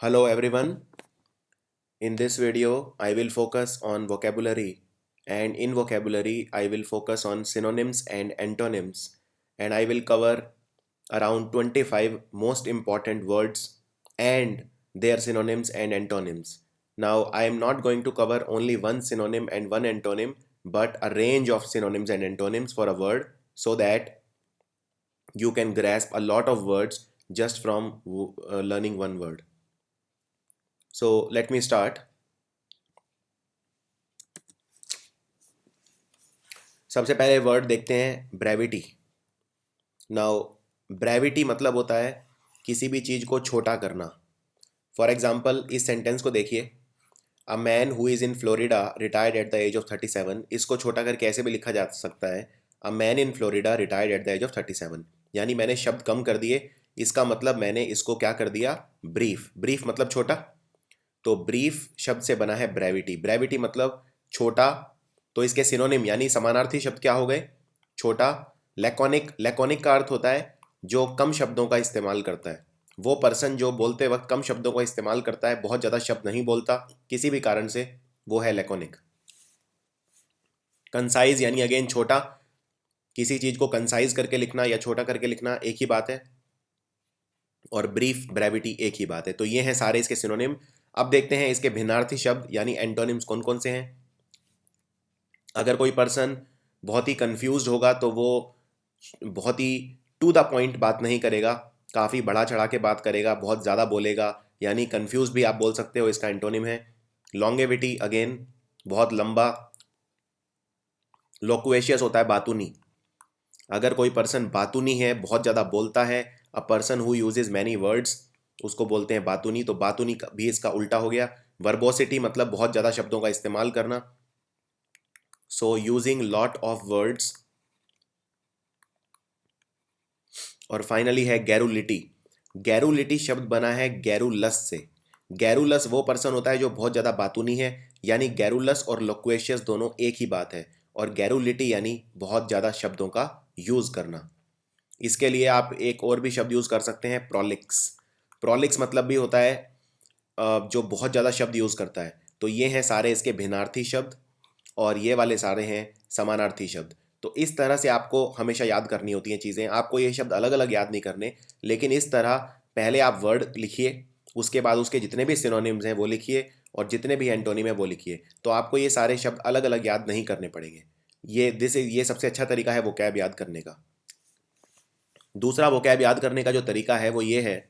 Hello everyone. In this video, I will focus on vocabulary, and in vocabulary, I will focus on synonyms and antonyms, and I will cover around 25 most important words and their synonyms and antonyms. Now, I am not going to cover only one synonym and one antonym, but a range of synonyms and antonyms for a word so that you can grasp a lot of words just from learning one word. So, let me start. सबसे पहले word देखते हैं brevity. Now brevity मतलब होता है किसी भी चीज़ को छोटा करना। फॉर एग्जाम्पल इस सेंटेंस को देखिए, a man who is in Florida retired at the age of 37। इसको छोटा करके ऐसे भी लिखा जा सकता है, a man in Florida retired at the age of 37। यानी मैंने शब्द कम कर दिए, इसका मतलब मैंने इसको क्या कर दिया, ब्रीफ। ब्रीफ मतलब छोटा, तो ब्रीफ शब्द से बना है ब्रेविटी। ब्रेविटी मतलब छोटा, तो इसके सिनोनिम यानी समानार्थी शब्द क्या हो गए, छोटा। लैकोनिक, लैकोनिक का अर्थ होता है जो कम शब्दों का इस्तेमाल करता है। वो पर्सन जो बोलते वक्त कम शब्दों का इस्तेमाल करता है, बहुत ज़्यादा शब्द नहीं बोलता किसी भी कारण से, वो है लैकोनिक। कंसाइज यानी अगेन छोटा, किसी चीज़ को कंसाइज करके लिखना या छोटा करके लिखना एक ही बात है, और ब्रीफ ब्रेविटी एक ही बात है। तो ये हैं सारे इसके सिनोनिम। अब देखते हैं इसके भिन्नार्थी शब्द यानी एंटोनिम्स कौन कौन से हैं। अगर कोई पर्सन बहुत ही कंफ्यूज्ड होगा तो वो बहुत ही टू द पॉइंट बात नहीं करेगा, काफ़ी बढ़ा चढ़ा के बात करेगा, बहुत ज़्यादा बोलेगा, यानी कंफ्यूज भी आप बोल सकते हो, इसका एंटोनिम है लॉन्गेविटी। अगेन बहुत लंबा, लोक्वेशियस होता है बातूनी। अगर कोई पर्सन बातूनी है, बहुत ज़्यादा बोलता है, a person who usage many words, उसको बोलते हैं बातूनी। तो बातूनी भी इसका उल्टा हो गया। वर्बोसिटी मतलब बहुत ज़्यादा शब्दों का इस्तेमाल करना, so using lot of words. और फाइनली है गैरुलिटी। गैरुलिटी शब्द बना है गैरुलस से। गैरुलस वो पर्सन होता है जो बहुत ज़्यादा बातूनी है, यानी गैरुलस और लोक्वेशियस दोनों एक ही बात है। और गैरुलिटी यानी बहुत ज़्यादा शब्दों का यूज़ करना। इसके लिए आप एक और भी शब्द यूज़ कर सकते हैं, प्रोलिक्स। प्रोलिक्स मतलब भी होता है जो बहुत ज़्यादा शब्द यूज़ करता है। तो ये हैं सारे इसके भिन्नार्थी शब्द, और ये वाले सारे हैं समानार्थी शब्द। तो इस तरह से आपको हमेशा याद करनी होती हैं चीज़ें। आपको ये शब्द अलग अलग याद नहीं करने, लेकिन इस तरह पहले आप वर्ड लिखिए, उसके बाद उसके जितने भी सिनोनिम्स हैं वो लिखिए, और जितने भी एंटोनिम है वो लिखिए। तो आपको ये सारे शब्द अलग अलग याद नहीं करने पड़ेंगे। ये सबसे अच्छा तरीका है वोकैब याद करने का। दूसरा वोकैब याद करने का जो तरीका है वो ये है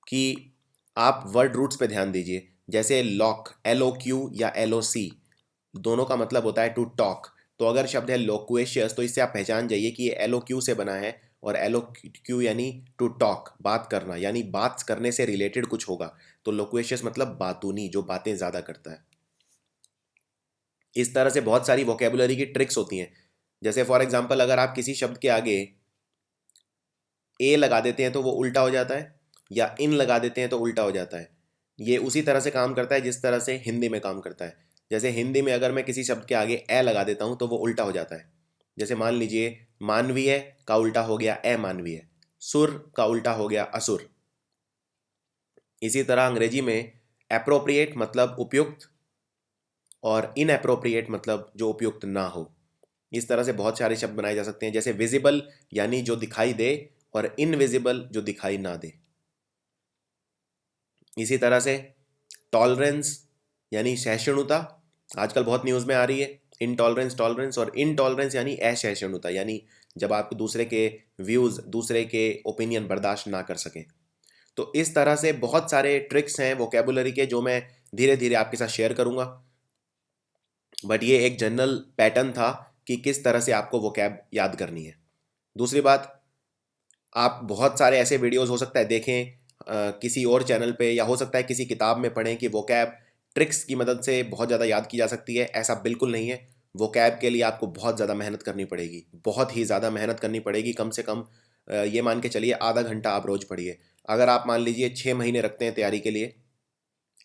कि आप वर्ड रूट्स पे ध्यान दीजिए। जैसे लॉक, LOQ या LOC, दोनों का मतलब होता है टू टॉक। तो अगर शब्द है लोक्वेशियस, तो इससे आप पहचान जाइए कि ये LOQ से बना है, और LOQ यानी टू टॉक, बात करना, यानी बात करने से रिलेटेड कुछ होगा। तो लोक्वेशियस मतलब बातूनी, जो बातें ज़्यादा करता है। इस तरह से बहुत सारी वोकेबुलरी की ट्रिक्स होती हैं। जैसे फॉर एग्जाम्पल अगर आप किसी शब्द के आगे ए लगा देते हैं तो वो उल्टा हो जाता है, या इन लगा देते हैं तो उल्टा हो जाता है। ये उसी तरह से काम करता है जिस तरह से हिंदी में काम करता है। जैसे हिंदी में अगर मैं किसी शब्द के आगे ए लगा देता हूँ तो वो उल्टा हो जाता है। जैसे मान लीजिए मानवीय का उल्टा हो गया अमानवीय, सुर का उल्टा हो गया असुर। इसी तरह अंग्रेजी में एप्रोप्रिएट मतलब उपयुक्त, और इनएप्रोप्रिएट मतलब जो उपयुक्त ना हो। इस तरह से बहुत सारे शब्द बनाए जा सकते हैं। जैसे विजिबल यानी जो दिखाई दे, और इनविजिबल जो दिखाई ना दे। इसी तरह से टॉलरेंस यानी सहिष्णुता, आजकल बहुत न्यूज़ में आ रही है। इनटॉलरेंस, टॉलरेंस, और इनटॉलरेंस यानी असहिष्णुता, यानी जब आप दूसरे के व्यूज़, दूसरे के ओपिनियन बर्दाश्त ना कर सकें। तो इस तरह से बहुत सारे ट्रिक्स हैं वोकेबुलरी के, जो मैं धीरे धीरे आपके साथ शेयर करूंगा। बट ये एक जनरल पैटर्न था कि किस तरह से आपको वोकैब याद करनी है। दूसरी बात, आप बहुत सारे ऐसे वीडियोस हो सकता है देखें किसी और चैनल पे, या हो सकता है किसी किताब में पढ़ें कि वोकैब ट्रिक्स की मदद से बहुत ज़्यादा याद की जा सकती है। ऐसा बिल्कुल नहीं है। वोकैब के लिए आपको बहुत ज़्यादा मेहनत करनी पड़ेगी, बहुत ही ज़्यादा मेहनत करनी पड़ेगी। कम से कम ये मान के चलिए आधा घंटा आप रोज़ पढ़िए। अगर आप मान लीजिए 6 महीने रखते हैं तैयारी के लिए,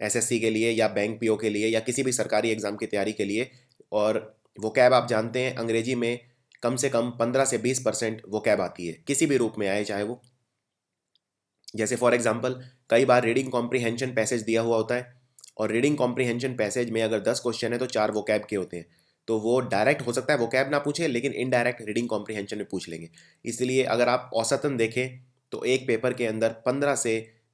SSC के लिए या बैंक PO के लिए या किसी भी सरकारी एग्ज़ाम की तैयारी के लिए, और वोकैब आप जानते हैं अंग्रेजी में कम से कम 15 से 20% वोकैब आती है, किसी भी रूप में आए चाहे वो। जैसे फॉर एग्जांपल कई बार रीडिंग कॉम्प्रिहेंशन पैसेज दिया हुआ होता है, और रीडिंग कॉम्प्रिहेंशन पैसेज में अगर 10 क्वेश्चन है तो 4 वोकैब के होते हैं, तो वो डायरेक्ट हो सकता है वोकैब ना पूछे, लेकिन इनडायरेक्ट रीडिंग कॉम्प्रिहेंशन में पूछ लेंगे। इसलिए अगर आप औसतन देखें तो एक पेपर के अंदर 15 से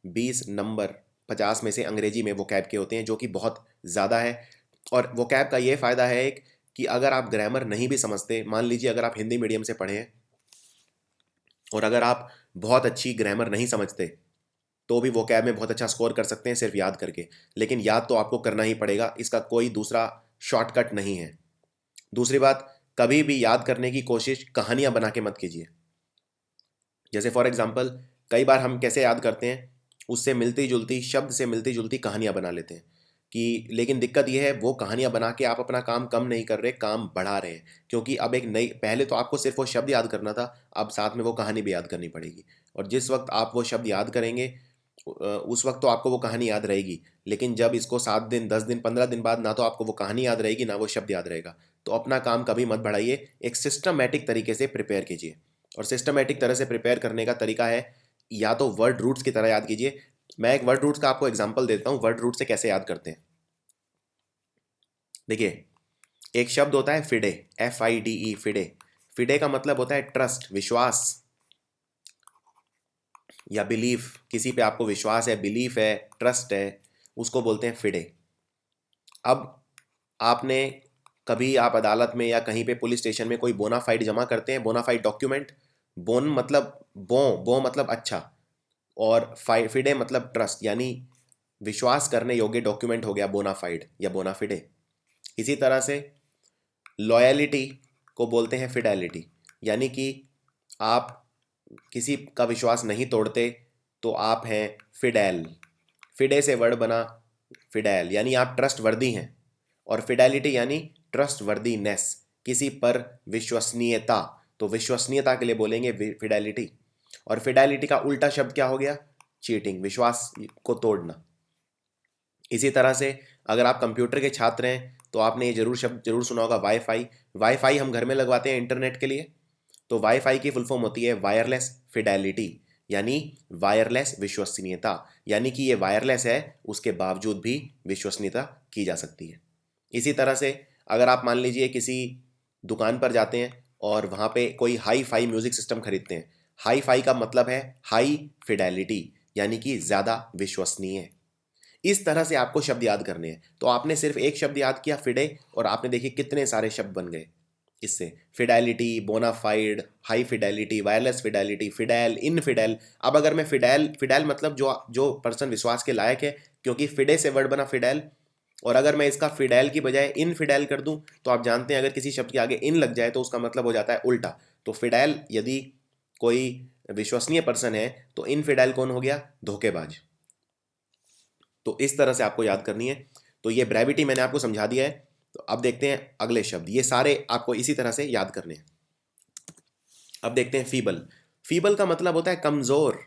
20 नंबर 50 में से अंग्रेजी में वोकैब के होते हैं, जो कि बहुत ज़्यादा है। और वोकैब का ये फ़ायदा है एक, कि अगर आप ग्रामर नहीं भी समझते, मान लीजिए अगर आप हिंदी मीडियम से पढ़े हैं और अगर आप बहुत अच्छी ग्रामर नहीं समझते, तो भी वोकैब में बहुत अच्छा स्कोर कर सकते हैं सिर्फ याद करके। लेकिन याद तो आपको करना ही पड़ेगा, इसका कोई दूसरा शॉर्टकट नहीं है। दूसरी बात, कभी भी याद करने की कोशिश कहानियां बना के मत कीजिए। जैसे फॉर एग्जांपल कई बार हम कैसे याद करते हैं, उससे मिलती जुलती, शब्द से मिलती जुलती कहानियां बना लेते हैं कि, लेकिन दिक्कत यह है वो कहानियां बना के आप अपना काम कम नहीं कर रहे, काम बढ़ा रहे हैं। क्योंकि अब एक नई, पहले तो आपको सिर्फ वो शब्द याद करना था, अब साथ में वो कहानी भी याद करनी पड़ेगी। और जिस वक्त आप वो शब्द याद करेंगे उस वक्त तो आपको वो कहानी याद रहेगी, लेकिन जब इसको 7 दिन 10 दिन 15 दिन बाद ना तो आपको वो कहानी याद रहेगी ना वो शब्द याद रहेगा। तो अपना काम कभी मत बढ़ाइए, एक सिस्टमैटिक तरीके से प्रिपेयर कीजिए। और सिस्टमैटिक तरह से प्रिपेयर करने का तरीका है, या तो वर्ड रूट्स की तरह याद कीजिए। मैं एक वर्ड रूट्स का आपको एग्जांपल देता हूँ, वर्ड रूट से कैसे याद करते हैं। देखिए, एक शब्द होता है फिडे, FIDE, फिडे। फिडे का मतलब होता है ट्रस्ट, विश्वास या बिलीफ। किसी पे आपको विश्वास है, बिलीफ है, ट्रस्ट है, उसको बोलते हैं फिडे। अब आपने कभी, आप अदालत में या कहीं पे पुलिस स्टेशन में कोई बोनाफाइड जमा करते हैं, बोनाफाइड डॉक्यूमेंट। बोन मतलब बो मतलब अच्छा, और फिडे मतलब ट्रस्ट, यानी विश्वास करने योग्य डॉक्यूमेंट हो गया बोनाफाइड या बोनाफिडे। इसी तरह से लॉयलिटी को बोलते हैं फिडेलिटी, यानी कि आप किसी का विश्वास नहीं तोड़ते तो आप हैं फिडेल। फिडे से वर्ड बना फिडेल, यानी आप ट्रस्ट वर्दी हैं। और फिडेलिटी यानी ट्रस्ट वर्दीनेस, किसी पर विश्वसनीयता, तो विश्वसनीयता के लिए बोलेंगे फिडेलिटी। और फिडेलिटी का उल्टा शब्द क्या हो गया? चीटिंग, विश्वास को तोड़ना। इसी तरह से अगर आप कंप्यूटर के छात्र हैं तो आपने ये शब्द जरूर सुना होगा, वाईफाई। वाईफाई हम घर में लगवाते हैं इंटरनेट के लिए, तो वाईफाई की फुल फॉर्म होती है वायरलेस फिडेलिटी, यानी वायरलेस विश्वसनीयता। यानी कि ये वायरलेस है, उसके बावजूद भी विश्वसनीयता की जा सकती है। इसी तरह से अगर आप मान लीजिए किसी दुकान पर जाते हैं और वहाँ पे कोई हाई फाई म्यूजिक सिस्टम खरीदते हैं, हाई फाई का मतलब है हाई फिडेलिटी, यानी कि ज़्यादा विश्वसनीय। इस तरह से आपको शब्द याद करने हैं। तो आपने सिर्फ एक शब्द याद किया फिडे, और आपने देखिए कितने सारे शब्द बन गए इससे। Fidelity, bona fide, high fidelity, wireless fidelity, fidel, infidel. अब अगर मैं फिडेल, फिडेल मतलब जो जो पर्सन विश्वास के लायक है, क्योंकि फिडे से वर्ड बना फिडेल। और अगर मैं इसका फिडेल की बजाय इनफिडेल कर दूं, तो आप जानते हैं अगर किसी शब्द के आगे इन लग जाए तो उसका मतलब हो जाता है उल्टा। तो फिडेल यदि कोई विश्वसनीय पर्सन है, तो इनफिडेल कौन हो गया? धोखेबाज। तो इस तरह से आपको याद करनी है। तो ये ब्रेविटी मैंने आपको समझा दिया है। तो अब देखते हैं अगले शब्द, ये सारे आपको इसी तरह से याद करने हैं। अब देखते हैं फीबल। फीबल का मतलब होता है कमजोर।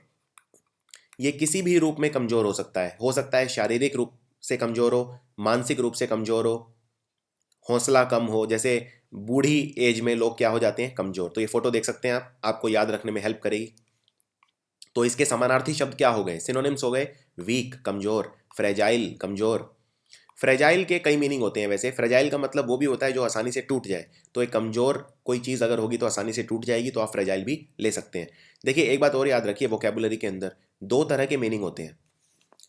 ये किसी भी रूप में कमजोर हो सकता है शारीरिक रूप से कमजोर हो, मानसिक रूप से कमजोर हो, हौसला कम हो। जैसे बूढ़ी एज में लोग क्या हो जाते हैं? कमजोर। तो ये फोटो देख सकते हैं आप, आपको याद रखने में हेल्प करेगी। तो इसके समानार्थी शब्द क्या हो गए? सिनोनिम्स हो गए, वीक कमजोर, फ्रेजाइल कमजोर। फ्रेजाइल के कई मीनिंग होते हैं वैसे। फ्रेजाइल का मतलब वो भी होता है जो आसानी से टूट जाए। तो एक कमजोर कोई चीज़ अगर होगी तो आसानी से टूट जाएगी, तो आप फ्रेजाइल भी ले सकते हैं। देखिए एक बात और याद रखिए, वोकेबुलरी के अंदर दो तरह के मीनिंग होते हैं।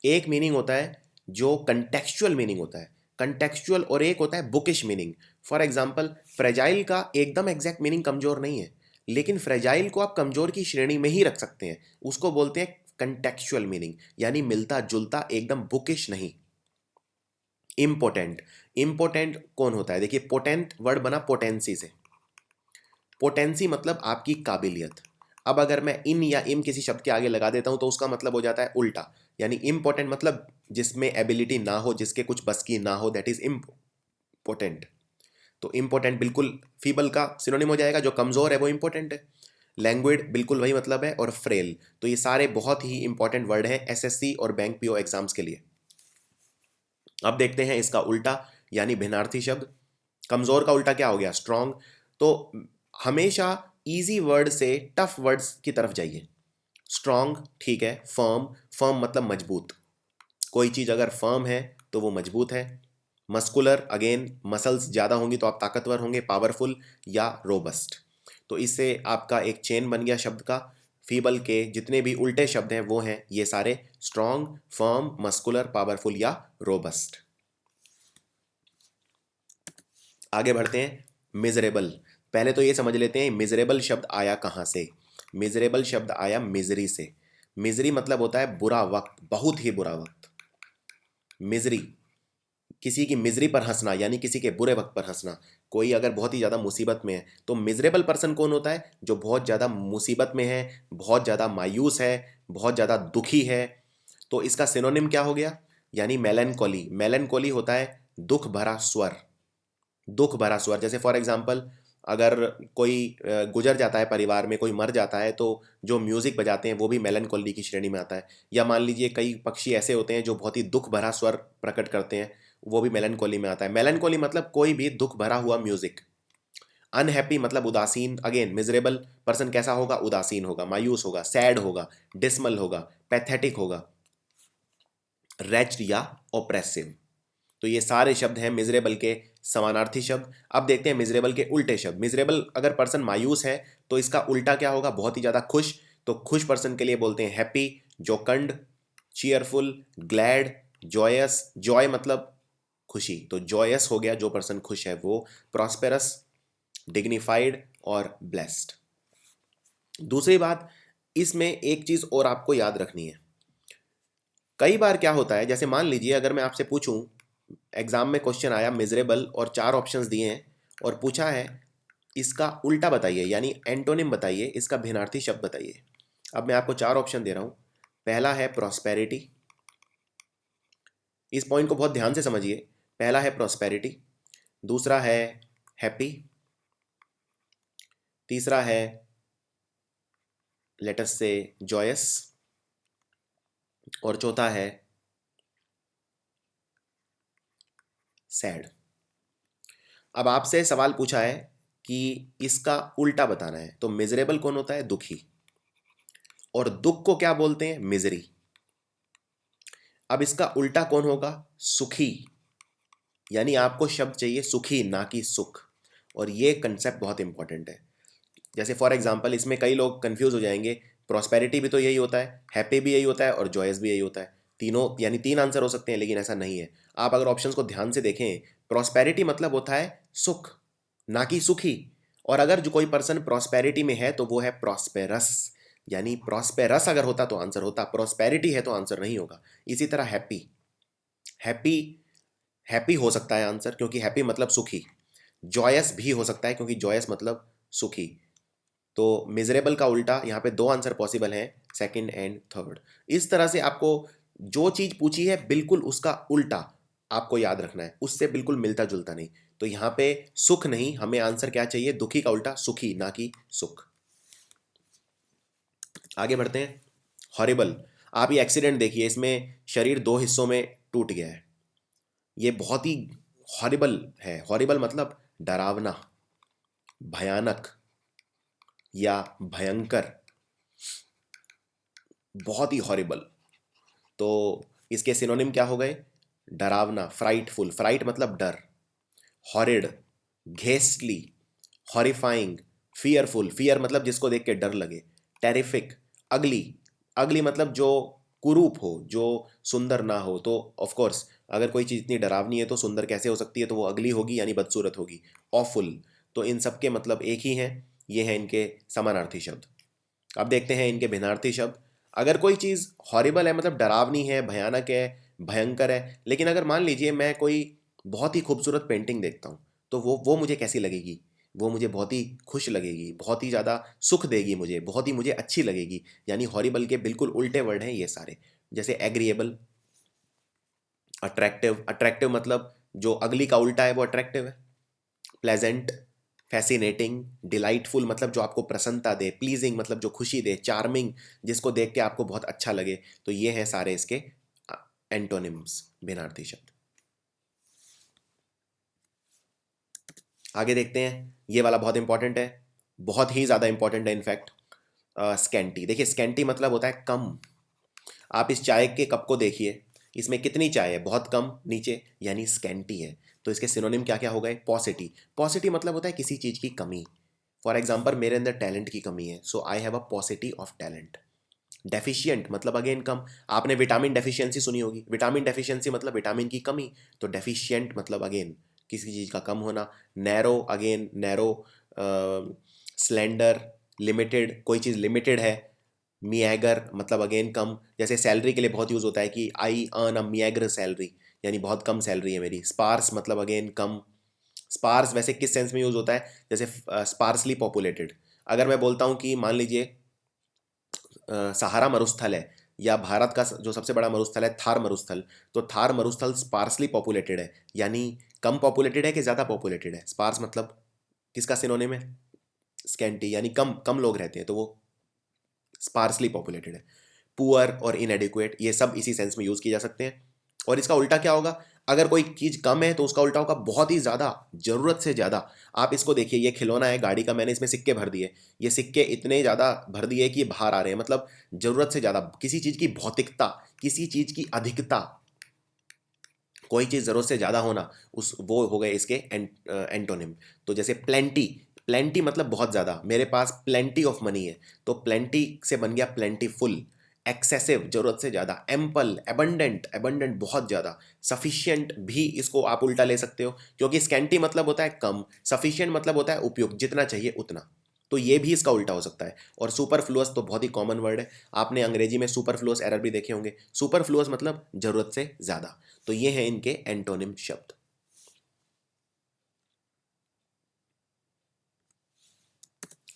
एक मीनिंग होता है जो कंटेक्चुअल मीनिंग होता है, कंटेक्चुअल, और एक होता है bookish meaning. For example, fragile का एकदम एग्जैक्ट मीनिंग कमजोर नहीं है, लेकिन फ्रेजाइल को आप कमजोर की श्रेणी में ही रख सकते हैं। उसको बोलते हैं कंटेक्चुअल मीनिंग, यानी मिलता जुलता, एकदम बुकिश नहीं। इम्पोर्टेंट, इम्पोर्टेंट कौन होता है? देखिए पोटेंट वर्ड बना पोटेंसी से। पोटेंसी मतलब आपकी काबिलियत। अब अगर मैं इन या इम किसी शब्द के आगे लगा देता हूं तो उसका मतलब हो जाता है उल्टा। यानी इम्पोर्टेंट मतलब जिसमें एबिलिटी ना हो, जिसके कुछ बस की ना हो, दैट इज इम्पोर्टेंट। तो इम्पोर्टेंट बिल्कुल फीबल का सिनोनिम हो जाएगा, जो कमजोर है वो इम्पोर्टेंट है। लैंग्वेज बिल्कुल वही मतलब है, और फ्रेल। तो ये सारे बहुत ही इंपॉर्टेंट वर्ड हैं एसएससी और बैंक पीओ एग्जाम्स के लिए। अब देखते हैं इसका उल्टा, यानी भिन्नार्थी शब्द। कमजोर का उल्टा क्या हो गया? स्ट्रांग। तो हमेशा इजी वर्ड से टफ वर्ड्स की तरफ जाइए। स्ट्रॉन्ग ठीक है, फर्म, फर्म मतलब मजबूत, कोई चीज अगर फर्म है तो वो मजबूत है। मस्कुलर, अगेन मसल्स ज्यादा होंगी तो आप ताकतवर होंगे, पावरफुल या रोबस्ट। तो इससे आपका एक चेन बन गया शब्द का। फीबल के जितने भी उल्टे शब्द हैं वो हैं ये सारे स्ट्रॉन्ग, फर्म, मस्कुलर, पावरफुल या रोबस्ट। आगे बढ़ते हैं, मिजरेबल। पहले तो ये समझ लेते हैं मिजरेबल शब्द आया कहाँ से। मिजरेबल शब्द आया मिजरी से। मिजरी मतलब होता है बुरा वक्त, बहुत ही बुरा वक्त। मिजरी, किसी की मिजरी पर हंसना यानी किसी के बुरे वक्त पर हंसना। कोई अगर बहुत ही ज़्यादा मुसीबत में है तो मिजरेबल पर्सन कौन होता है? जो बहुत ज़्यादा मुसीबत में है, बहुत ज़्यादा मायूस है, बहुत ज़्यादा दुखी है। तो इसका सिनोनिम क्या हो गया? यानी मेलनकोली। मेलनकोली होता है दुख भरा स्वर, दुख भरा स्वर। जैसे फॉर एग्जाम्पल अगर कोई गुजर जाता है, परिवार में कोई मर जाता है, तो जो म्यूजिक बजाते हैं वो भी मेलनकोली की श्रेणी में आता है। या मान लीजिए कई पक्षी ऐसे होते हैं जो बहुत ही दुख भरा स्वर प्रकट करते हैं, वो भी मेलनकोली में आता है। मेलनकोली मतलब कोई भी दुख भरा हुआ म्यूजिक। अनहैप्पी मतलब उदासीन। अगेन मिजरेबल पर्सन कैसा होगा? उदासीन होगा, मायूस होगा, सैड होगा, डिसमल होगा, पैथेटिक होगा, रेच्ड या ओप्रेसिव। तो ये सारे शब्द हैं मिजरेबल के समानार्थी शब्द। अब देखते हैं मिजरेबल के उल्टे शब्द। मिजरेबल अगर पर्सन मायूस है तो इसका उल्टा क्या होगा? बहुत ही ज्यादा खुश। तो खुश पर्सन के लिए बोलते हैं happy, jocund, cheerful, glad, joyous. Joy मतलब खुशी, तो जॉयस हो गया जो पर्सन खुश है वो। प्रॉस्पेरस, डिग्निफाइड और ब्लेस्ड। दूसरी बात, इसमें एक चीज और आपको याद रखनी है। कई बार क्या होता है, जैसे मान लीजिए अगर मैं आपसे पूछूं, एग्जाम में क्वेश्चन आया मिजरेबल और 4 ऑप्शंस दिए हैं और पूछा है इसका उल्टा बताइए यानी एंटोनिम बताइए, इसका भिन्नार्थी शब्द बताइए। अब मैं आपको 4 ऑप्शन दे रहा हूं। पहला है प्रॉस्पेरिटी। इस पॉइंट को बहुत ध्यान से समझिए। पहला है प्रॉस्पेरिटी, दूसरा है हैप्पी, तीसरा है लेट अस से जॉयस, और चौथा है सैड। अब आपसे सवाल पूछा है कि इसका उल्टा बताना है, तो मिजरेबल कौन होता है? दुखी। और दुख को क्या बोलते हैं? मिजरी। अब इसका उल्टा कौन होगा? सुखी। यानी आपको शब्द चाहिए सुखी ना कि सुख। और ये कंसेप्ट बहुत इंपॉर्टेंट है। जैसे फॉर एग्जांपल इसमें कई लोग कंफ्यूज हो जाएंगे, प्रॉस्पेरिटी भी तो यही होता है, हैप्पी भी यही होता है और जॉयस भी यही होता है। तीनों यानी 3 आंसर हो सकते हैं, लेकिन ऐसा नहीं है। आप अगर ऑप्शंस को ध्यान से देखें, प्रॉस्पेरिटी मतलब होता है सुख, ना कि सुखी। और अगर जो कोई पर्सन प्रॉस्पेरिटी में है तो वो है प्रॉस्पेरस। यानी प्रॉस्पेरस अगर होता तो आंसर होता, प्रॉस्पेरिटी है तो आंसर नहीं होगा। इसी तरह हैप्पी, हैप्पी, हैप्पी हो सकता है आंसर क्योंकि हैप्पी मतलब सुखी। जॉयस भी हो सकता है क्योंकि जॉयस मतलब सुखी। तो मिजरेबल का उल्टा, यहाँ पे 2 आंसर पॉसिबल हैं, सेकंड एंड थर्ड। इस तरह से आपको जो चीज पूछी है बिल्कुल उसका उल्टा आपको याद रखना है, उससे बिल्कुल मिलता जुलता नहीं। तो यहाँ पे सुख नहीं, हमें आंसर क्या चाहिए? दुखी का उल्टा सुखी, ना कि सुख। आगे बढ़ते हैं। हॉरिबल। आप ये एक्सीडेंट देखिए, इसमें शरीर 2 हिस्सों में टूट गया है। ये बहुत ही हॉरिबल है। हॉरिबल मतलब डरावना, भयानक या भयंकर, बहुत ही हॉरिबल। तो इसके सिनोनिम क्या हो गए? डरावना, फ्राइटफुल, फ्राइट मतलब डर, हॉरिड, घेस्टली, हॉरिफाइंग, फियरफुल, फियर मतलब जिसको देख के डर लगे, टेरिफिक, अगली, अगली मतलब जो कुरूप हो, जो सुंदर ना हो। तो ऑफ कोर्स अगर कोई चीज़ इतनी डरावनी है तो सुंदर कैसे हो सकती है? तो वो अगली होगी यानी बदसूरत होगी। ऑफुल। तो इन सब के मतलब एक ही हैं। ये हैं इनके समानार्थी शब्द। अब देखते हैं इनके भिन्नार्थी शब्द। अगर कोई चीज़ हॉरिबल है मतलब डरावनी है, भयानक है, भयंकर है, लेकिन अगर मान लीजिए मैं कोई बहुत ही खूबसूरत पेंटिंग देखता हूँ तो वो मुझे कैसी लगेगी? वो मुझे बहुत ही खुश लगेगी, बहुत ही ज़्यादा सुख देगी, मुझे बहुत ही मुझे अच्छी लगेगी। यानी हॉरिबल के बिल्कुल उल्टे वर्ड हैं ये सारे। जैसे एग्रीएबल, अट्रैक्टिव। अट्रैक्टिव मतलब जो अगली का उल्टा है वो अट्रैक्टिव है। प्लेजेंट, फैसिनेटिंग, डिलाइटफुल मतलब जो आपको प्रसन्नता दे, प्लीजिंग मतलब जो खुशी दे, चार्मिंग जिसको देख के आपको बहुत अच्छा लगे। तो ये हैं सारे इसके एंटोनिम्स, भिन्नार्थी शब्द। आगे देखते हैं, ये वाला बहुत इंपॉर्टेंट है, बहुत ही ज़्यादा इंपॉर्टेंट है इनफैक्ट। स्कैंटी। देखिए स्कैंटी मतलब होता है कम। आप इस चाय के कप को देखिए, इसमें कितनी चाय है, बहुत कम नीचे, यानी स्कैंटी है। तो इसके सिनोनिम क्या क्या हो गए? पॉसिटी। पॉसिटी मतलब होता है किसी चीज़ की कमी। फॉर एग्जाम्पल मेरे अंदर टैलेंट की कमी है, so I have a paucity of talent. Deficient मतलब अगेन कम। आपने विटामिन डेफिशिएंसी सुनी होगी, विटामिन डेफिशिएंसी मतलब विटामिन की कमी। तो डेफिशिएंट मतलब अगेन किसी चीज़ का कम होना। Narrow, again narrow, slender, limited, कोई चीज़ लिमिटेड है। मियागर मतलब अगेन कम। जैसे सैलरी के लिए बहुत यूज़ होता है कि आई अर्न अ मियागर सैलरी, यानी बहुत कम सैलरी है मेरी। स्पार्स मतलब अगेन कम। स्पार्स वैसे किस सेंस में यूज़ होता है? जैसे स्पार्सली पॉपुलेटेड। अगर मैं बोलता हूँ कि मान लीजिए सहारा मरुस्थल है, या भारत का जो सबसे बड़ा मरुस्थल है थार मरुस्थल, तो थार मरुस्थल स्पार्सली पॉपुलेटेड है, यानी कम पॉपुलेटेड है कि ज़्यादा पॉपुलेटेड है। स्पार्स मतलब किसका सिनोनिम है? स्कैंटी, यानी कम कम लोग रहते हैं, तो वो स्पार्सली पॉपुलेटेड है। पुअर और इनएडिक्वेट, ये सब इसी सेंस में यूज़ किए जा सकते हैं। और इसका उल्टा क्या होगा? अगर कोई चीज़ कम है तो उसका उल्टा होगा बहुत ही ज़्यादा, ज़रूरत से ज़्यादा। आप इसको देखिए, ये खिलौना है गाड़ी का, मैंने इसमें सिक्के भर दिए, ये सिक्के इतने ज़्यादा भर दिए कि ये बाहर आ रहे हैं, मतलब ज़रूरत से ज़्यादा। किसी चीज़ की भौतिकता, किसी चीज़ की अधिकता, कोई चीज़ ज़रूरत से ज़्यादा होना, उस वो हो गए इसके एंटोनिम। तो जैसे प्लेंटी, प्लेंटी मतलब बहुत ज़्यादा, मेरे पास प्लेंटी ऑफ मनी है, तो प्लेंटी से बन गया प्लेंटीफुल। एक्सेसिव ज़रूरत से ज़्यादा। एम्पल, एबंडेंट, एबंडेंट बहुत ज़्यादा। सफिशिएंट भी इसको आप उल्टा ले सकते हो, क्योंकि स्कैंटी मतलब होता है कम, सफिशिएंट मतलब होता है उपयुक्त, जितना चाहिए उतना। तो ये भी इसका उल्टा हो सकता है। और सुपरफ्लुअस तो बहुत ही कॉमन वर्ड है, आपने अंग्रेजी में सुपरफ्लुअस एरर भी देखे होंगे। सुपरफ्लुअस मतलब ज़रूरत से ज़्यादा। तो ये हैं इनके एंटोनिम शब्द।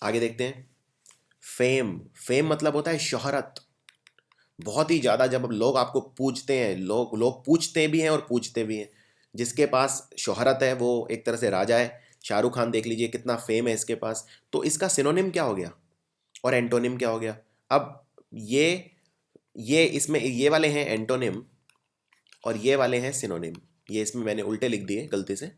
आगे देखते हैं। फेम, फेम मतलब होता है शोहरत। बहुत ही ज्यादा, जब लोग आपको पूछते हैं, लोग लोग पूछते भी हैं और पूछते भी हैं। जिसके पास शोहरत है वो एक तरह से राजा है। शाहरुख खान देख लीजिए कितना फेम है इसके पास। तो इसका सिनोनिम क्या हो गया और एंटोनिम क्या हो गया? अब ये ये इसमें ये वाले हैं एंटोनिम और ये वाले हैं सिनोनिम। ये इसमें मैंने उल्टे लिख दिए गलती से,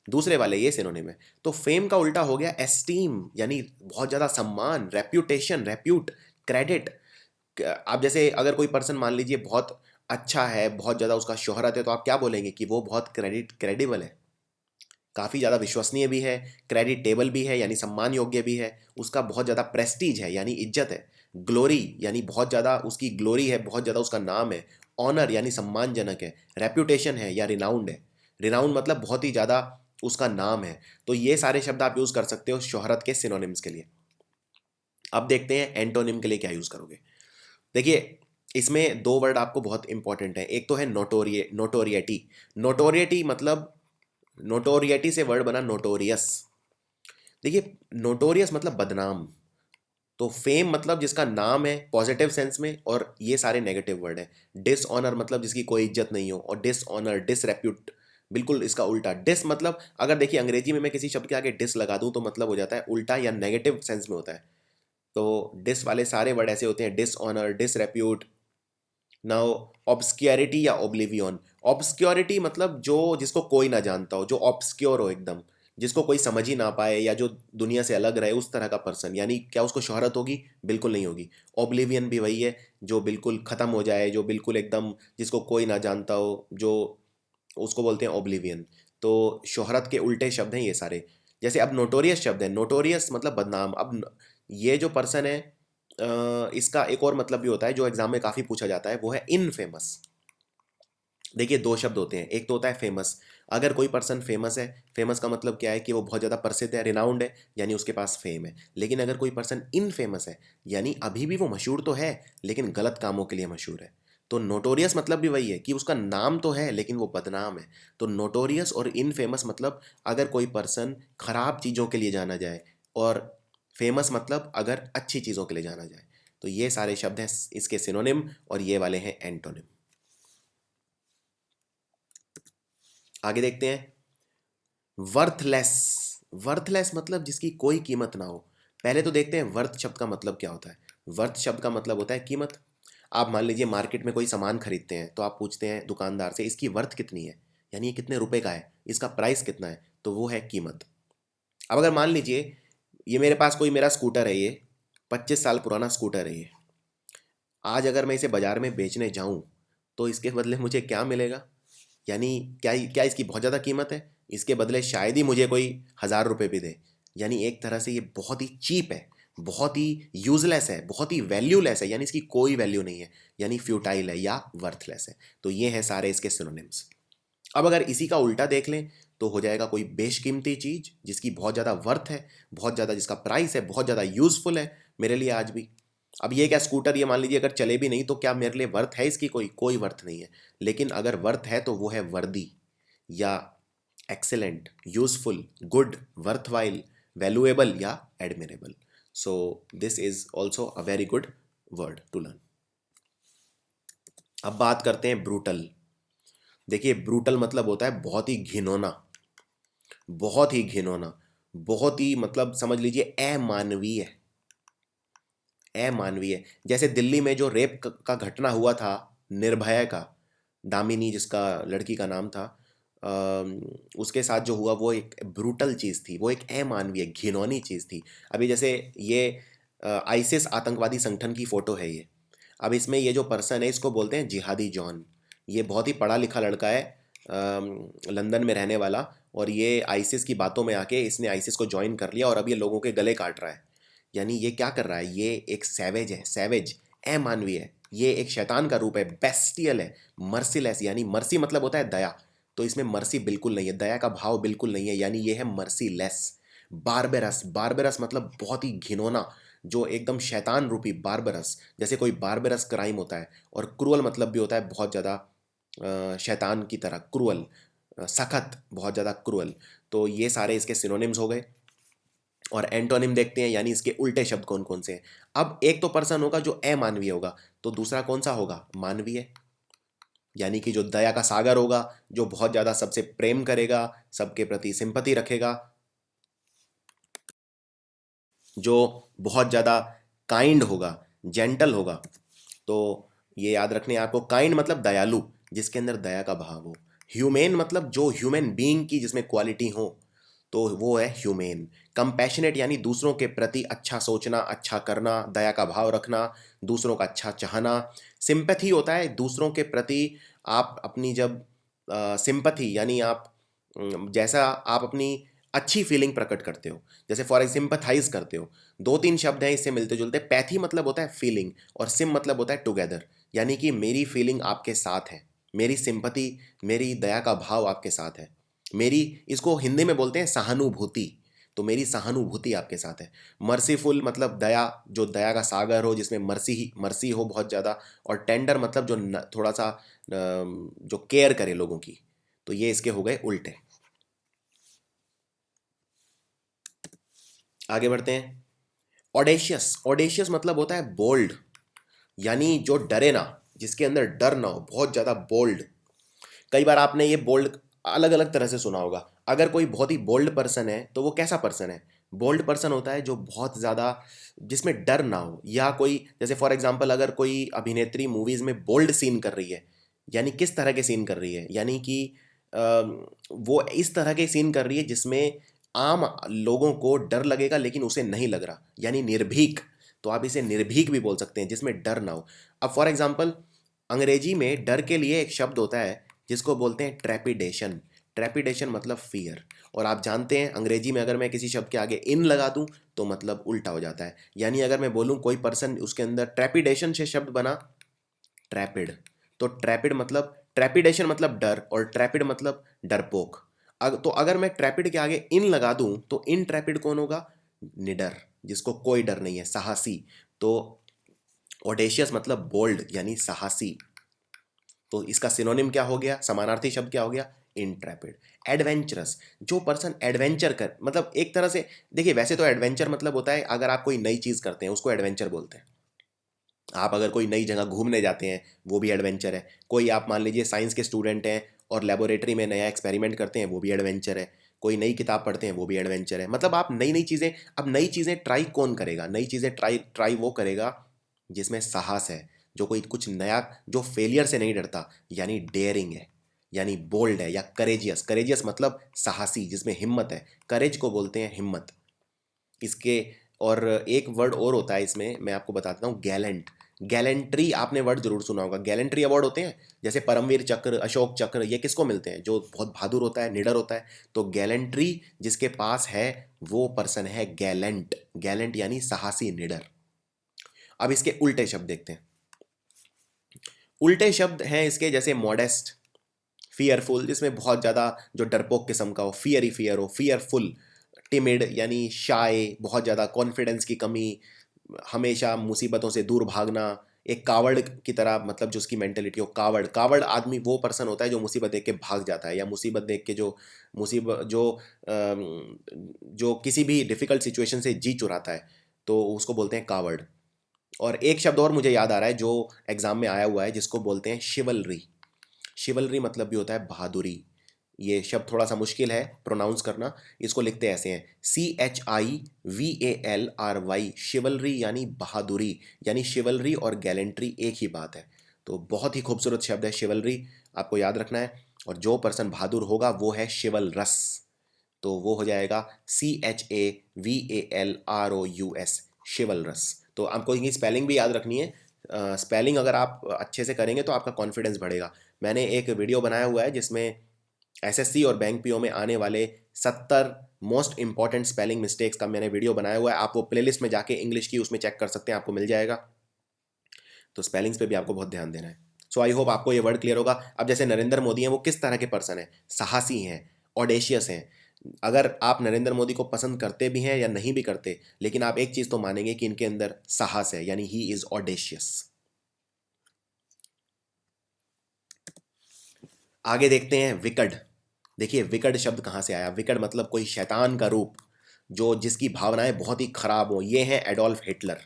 दूसरे वाले ये सिनोनिम है। तो फेम का उल्टा हो गया एस्टीम, यानी बहुत ज़्यादा सम्मान, रेप्यूटेशन, रेप्यूट, क्रेडिट। आप जैसे अगर कोई पर्सन मान लीजिए बहुत अच्छा है, बहुत ज़्यादा उसका शोहरत है, तो आप क्या बोलेंगे कि वो बहुत क्रेडिबल है, काफ़ी ज़्यादा विश्वसनीय भी है, क्रेडिटेबल भी है यानी सम्मान योग्य भी है, उसका बहुत ज़्यादा प्रेस्टीज है यानी इज्जत है, ग्लोरी यानी बहुत ज़्यादा उसकी ग्लोरी है, बहुत ज़्यादा उसका नाम है, ऑनर यानी सम्मानजनक है, रेप्यूटेशन है या रिनाउंड है। रिनाउंड मतलब बहुत ही ज़्यादा उसका नाम है। तो ये सारे शब्द आप यूज़ कर सकते हो शोहरत के सिनोनिम्स के लिए। अब देखते हैं एंटोनिम के लिए क्या यूज़ करोगे। देखिए इसमें दो वर्ड आपको बहुत इंपॉर्टेंट है। एक तो है नोटोरिएटी। नोटोरिएटी मतलब, नोटोरिएटी से वर्ड बना नोटोरियस। देखिए नोटोरियस मतलब बदनाम। तो फेम मतलब जिसका नाम है पॉजिटिव सेंस में, और ये सारे नेगेटिव वर्ड है। डिसऑनर मतलब जिसकी कोई इज्जत नहीं हो, और डिसऑनर, डिसरेप्यूट बिल्कुल इसका उल्टा। डिस मतलब, अगर देखिए अंग्रेजी में मैं किसी शब्द के आगे डिस लगा दूं तो मतलब हो जाता है उल्टा या नेगेटिव सेंस में होता है। तो डिस वाले सारे वर्ड ऐसे होते हैं, डिसऑनर, डिसरेप्यूट। नाउ ऑब्सक्योरिटी या ओब्लिवियन। ऑब्सक्योरिटी मतलब जो जिसको कोई ना जानता हो, जो ऑब्सक्योर हो एकदम, जिसको कोई समझ ही ना पाए या जो दुनिया से अलग रहे, उस तरह का पर्सन। यानी क्या उसको शोहरत होगी? बिल्कुल नहीं होगी। ओब्लिवियन भी वही है, जो बिल्कुल ख़त्म हो जाए, जो बिल्कुल एकदम जिसको कोई ना जानता हो, जो उसको बोलते हैं ओब्लिवियन। तो शोहरत के उल्टे शब्द हैं ये सारे। जैसे अब नोटोरियस शब्द है, नोटोरियस मतलब बदनाम। अब ये जो पर्सन है, इसका एक और मतलब भी होता है जो एग्जाम में काफ़ी पूछा जाता है, वो है इनफेमस। देखिए दो शब्द होते हैं, एक तो होता है फेमस। अगर कोई पर्सन फेमस है, फेमस का मतलब क्या है कि वो बहुत ज़्यादा प्रसिद्ध है, रिनाउंड है, यानी उसके पास फेम है। लेकिन अगर कोई पर्सन इनफेमस है, यानी अभी भी वो मशहूर तो है लेकिन गलत कामों के लिए मशहूर है। तो नोटोरियस मतलब भी वही है कि उसका नाम तो है लेकिन वो बदनाम है। तो नोटोरियस और इनफेमस मतलब अगर कोई पर्सन खराब चीज़ों के लिए जाना जाए, और फेमस मतलब अगर अच्छी चीज़ों के लिए जाना जाए। तो ये सारे शब्द हैं इसके सिनोनिम, और ये वाले हैं एंटोनिम। आगे देखते हैं। वर्थलेस, वर्थलेस मतलब जिसकी कोई कीमत ना हो। पहले तो देखते हैं वर्थ शब्द का मतलब क्या होता है। वर्थ शब्द का मतलब होता है कीमत। आप मान लीजिए मार्केट में कोई सामान खरीदते हैं, तो आप पूछते हैं दुकानदार से इसकी वर्थ कितनी है, यानी ये कितने रुपए का है, इसका प्राइस कितना है, तो वो है कीमत। अब अगर मान लीजिए ये मेरे पास कोई मेरा स्कूटर है, ये 25 साल पुराना स्कूटर है ये। आज अगर मैं इसे बाजार में बेचने जाऊं तो इसके बदले मुझे क्या मिलेगा? यानी क्या क्या इसकी बहुत ज़्यादा कीमत है? इसके बदले शायद ही मुझे कोई 1000 रुपये भी दे। यानी एक तरह से ये बहुत ही चीप है, बहुत ही यूजलेस है, बहुत ही वैल्यूलेस है, यानी इसकी कोई वैल्यू नहीं है, यानी फ्यूटाइल है या वर्थलेस है। तो ये हैं सारे इसके सिनोनिम्स। अब अगर इसी का उल्टा देख लें तो हो जाएगा कोई बेशकीमती चीज़ जिसकी बहुत ज़्यादा वर्थ है, बहुत ज़्यादा जिसका प्राइस है, बहुत ज़्यादा यूजफुल है मेरे लिए आज भी। अब ये क्या स्कूटर, ये मान लीजिए अगर चले भी नहीं तो क्या मेरे लिए वर्थ है इसकी? कोई कोई वर्थ नहीं है। लेकिन अगर वर्थ है तो वो है वर्दी या excellent, useful, good, worthwhile, valuable या admirable. So this is also a very good word to learn. अब बात करते हैं ब्रूटल। देखिए ब्रूटल मतलब होता है बहुत ही घिनौना, बहुत ही घिनौना, बहुत ही मतलब समझ लीजिए अमानवीय, अमानवीय। जैसे दिल्ली में जो रेप का घटना हुआ था, निर्भया का, दामिनी जिसका लड़की का नाम था, उसके साथ जो हुआ वो एक ब्रूटल चीज़ थी, वो एक अमानवीय घिनौनी चीज़ थी। अभी जैसे ये आईसिस आतंकवादी संगठन की फ़ोटो है ये। अब इसमें ये जो पर्सन है इसको बोलते हैं जिहादी जॉन। ये बहुत ही पढ़ा लिखा लड़का है, लंदन में रहने वाला, और ये आईसिस की बातों में आके इसने आईसिस को ज्वाइन कर लिया और अब ये लोगों के गले काट रहा है। यानी ये क्या कर रहा है? ये एक सैवेज है, सैवेज, अमानवीय है। ये एक शैतान का रूप है, बेस्टियल है, मर्सीलेस, यानी मर्सी मतलब होता है दया, तो इसमें मर्सी बिल्कुल नहीं है, दया का भाव बिल्कुल नहीं है, यानी ये है मर्सीलेस। बारबेरस, बारबेरस मतलब बहुत ही घिनौना, जो एकदम शैतान रूपी बारबेरस, जैसे कोई बारबेरस क्राइम होता है। और क्रूअल मतलब भी होता है बहुत ज़्यादा शैतान की तरह, क्रूअल, सखत, बहुत ज़्यादा क्रूअल। तो ये सारे इसके सिनोनिम्स हो गए। और एंटोनिम देखते हैं, यानी इसके उल्टे शब्द कौन कौन से हैं। अब एक तो पर्सन होगा जो अमानवीय होगा, तो दूसरा कौन सा होगा? मानवीय, यानी कि जो दया का सागर होगा, जो बहुत ज़्यादा सबसे प्रेम करेगा, सबके प्रति सिंपैथी रखेगा, जो बहुत ज़्यादा काइंड होगा, जेंटल होगा। तो ये याद रखने आपको, काइंड मतलब दयालु, जिसके अंदर दया का भाव हो। ह्यूमेन मतलब जो ह्यूमन बीइंग की जिसमें क्वालिटी हो, तो वो है ह्यूमेन। कंपैशनेट यानी दूसरों के प्रति अच्छा सोचना, अच्छा करना, दया का भाव रखना, दूसरों का अच्छा चाहना। सिंपैथी होता है दूसरों के प्रति, आप अपनी जब सिंपैथी यानी आप जैसा आप अपनी अच्छी फीलिंग प्रकट करते हो, जैसे फॉर सिंपथाइज करते हो। दो तीन शब्द हैं इससे मिलते जुलते। पैथी मतलब होता है फीलिंग, और सिम मतलब होता है टुगेदर, यानी कि मेरी फीलिंग आपके साथ है, मेरी सिंपथी, मेरी दया का भाव आपके साथ है, मेरी, इसको हिंदी में बोलते हैं सहानुभूति, तो मेरी सहानुभूति आपके साथ है। मर्सीफुल मतलब दया, जो दया का सागर हो, जिसमें मर्सी ही मर्सी हो बहुत ज़्यादा। और टेंडर मतलब जो थोड़ा सा जो केयर करे लोगों की। तो ये इसके हो गए उल्टे। आगे बढ़ते हैं। ऑडेशियस, ऑडेशियस मतलब होता है बोल्ड, यानी जो डरे ना, जिसके अंदर डर ना हो, बहुत ज़्यादा बोल्ड। कई बार आपने ये बोल्ड अलग अलग तरह से सुना होगा। अगर कोई बहुत ही बोल्ड पर्सन है तो वो कैसा पर्सन है? बोल्ड पर्सन होता है जो बहुत ज़्यादा, जिसमें डर ना हो, या कोई जैसे फॉर एग्जांपल अगर कोई अभिनेत्री मूवीज़ में बोल्ड सीन कर रही है, यानी किस तरह के सीन कर रही है? यानी कि वो इस तरह के सीन कर रही है जिसमें आम लोगों को डर लगेगा लेकिन उसे नहीं लग रहा, यानी निर्भीक। तो आप इसे निर्भीक भी बोल सकते हैं, जिसमें डर ना हो। अब फॉर एग्जांपल अंग्रेजी में डर के लिए एक शब्द होता है जिसको बोलते हैं ट्रेपिडेशन। ट्रेपिडेशन मतलब फियर। और आप जानते हैं अंग्रेजी में अगर मैं किसी शब्द के आगे इन लगा दूं तो मतलब उल्टा हो जाता है। यानी अगर मैं बोलूं कोई पर्सन, उसके अंदर ट्रेपिडेशन से शब्द बना ट्रैपिड, तो ट्रैपिड मतलब, ट्रैपिडेशन मतलब डर, और ट्रैपिड मतलब डरपोक। तो अगर मैं ट्रैपिड के आगे इन लगा दूं तो इन ट्रैपिड कौन होगा? निडर, जिसको कोई डर नहीं है, साहसी। तो ऑडेशियस मतलब बोल्ड यानी साहसी। तो इसका सिनोनिम क्या हो गया, समानार्थी शब्द क्या हो गया? इंट्रैपिड। एडवेंचरस, जो पर्सन एडवेंचर कर, मतलब एक तरह से देखिए, वैसे तो एडवेंचर मतलब होता है अगर आप कोई नई चीज़ करते हैं उसको एडवेंचर बोलते हैं। आप अगर कोई नई जगह घूमने जाते हैं वो भी एडवेंचर है। कोई आप मान लीजिए साइंस के स्टूडेंट हैं और लेबोरेटरी में नया एक्सपेरिमेंट करते हैं, वो भी एडवेंचर है। कोई नई किताब पढ़ते हैं, वो भी एडवेंचर है। मतलब आप नई नई चीज़ें, अब नई चीज़ें ट्राई कौन करेगा? नई चीज़ें ट्राई ट्राई वो करेगा जिसमें साहस है, जो कोई कुछ नया, जो फेलियर से नहीं डरता, यानी डेयरिंग है, यानी बोल्ड है, या करेजियस। करेजियस मतलब साहसी, जिसमें हिम्मत है। करेज को बोलते हैं हिम्मत। इसके और एक वर्ड और होता है इसमें, मैं आपको बताता हूँ, गैलेंट। गैलेंट्री आपने वर्ड जरूर सुना होगा। गैलेंट्री अवार्ड होते हैं जैसे परमवीर चक्र, अशोक चक्र, ये किसको मिलते हैं? जो बहुत बहादुर होता है, निडर होता है। तो गैलेंट्री जिसके पास है वो पर्सन है गैलेंट। गैलेंट यानी साहसी, निडर। अब इसके उल्टे शब्द देखते हैं। उल्टे शब्द हैं इसके जैसे मॉडेस्ट, फियरफुल, जिसमें बहुत ज़्यादा जो डरपोक किस्म का हो, फियर ही फियर हो, फियरफुल। टिमिड यानी शाय, बहुत ज़्यादा कॉन्फिडेंस की कमी, हमेशा मुसीबतों से दूर भागना। एक कावड़ की तरह, मतलब जो उसकी मेंटेलिटी हो, कावड़। कावड़ आदमी वो पर्सन होता है जो मुसीबत देख के भाग जाता है, या मुसीबत देख के जो मुसीबत जो किसी भी डिफिकल्ट सिचुएशन से जी चुराता है, तो उसको बोलते हैं कावड़। और एक शब्द और मुझे याद आ रहा है जो एग्जाम में आया हुआ है, जिसको बोलते हैं शिवलरी। शिवलरी मतलब भी होता है बहादुरी। ये शब्द थोड़ा सा मुश्किल है प्रोनाउंस करना। इसको लिखते ऐसे हैं, CHIVALRY, शिवलरी यानी बहादुरी। यानी शिवलरी और गैलेंट्री एक ही बात है। तो बहुत ही खूबसूरत शब्द है शिवलरी, आपको याद रखना है। और जो पर्सन बहादुर होगा वो है शिवलरस। तो वो हो जाएगा CHAVALROUS, शिवलरस। तो आपको इनकी स्पेलिंग भी याद रखनी है। स्पेलिंग अगर आप अच्छे से करेंगे तो आपका कॉन्फिडेंस बढ़ेगा। मैंने एक वीडियो बनाया हुआ है जिसमें एसएससी और बैंक पीओ में आने वाले 70 मोस्ट इंपॉर्टेंट स्पेलिंग मिस्टेक्स का मैंने वीडियो बनाया हुआ है। आप वो प्लेलिस्ट में जाके इंग्लिश की उसमें चेक कर सकते हैं, आपको मिल जाएगा। तो स्पेलिंग्स पे भी आपको बहुत ध्यान देना है। सो आई होप आपको ये वर्ड क्लियर होगा। अब जैसे नरेंद्र मोदी हैं, वो किस तरह के पर्सन हैं? साहसी हैं, ऑडेशियस हैं। अगर आप नरेंद्र मोदी को पसंद करते भी हैं या नहीं भी करते, लेकिन आप एक चीज तो मानेंगे कि इनके अंदर साहस है, यानी ही इज ऑडेशियस। आगे देखते हैं विकड। देखिए विकट शब्द कहाँ से आया? विकट मतलब कोई शैतान का रूप, जो जिसकी भावनाएं बहुत ही खराब हो। ये है एडोल्फ हिटलर।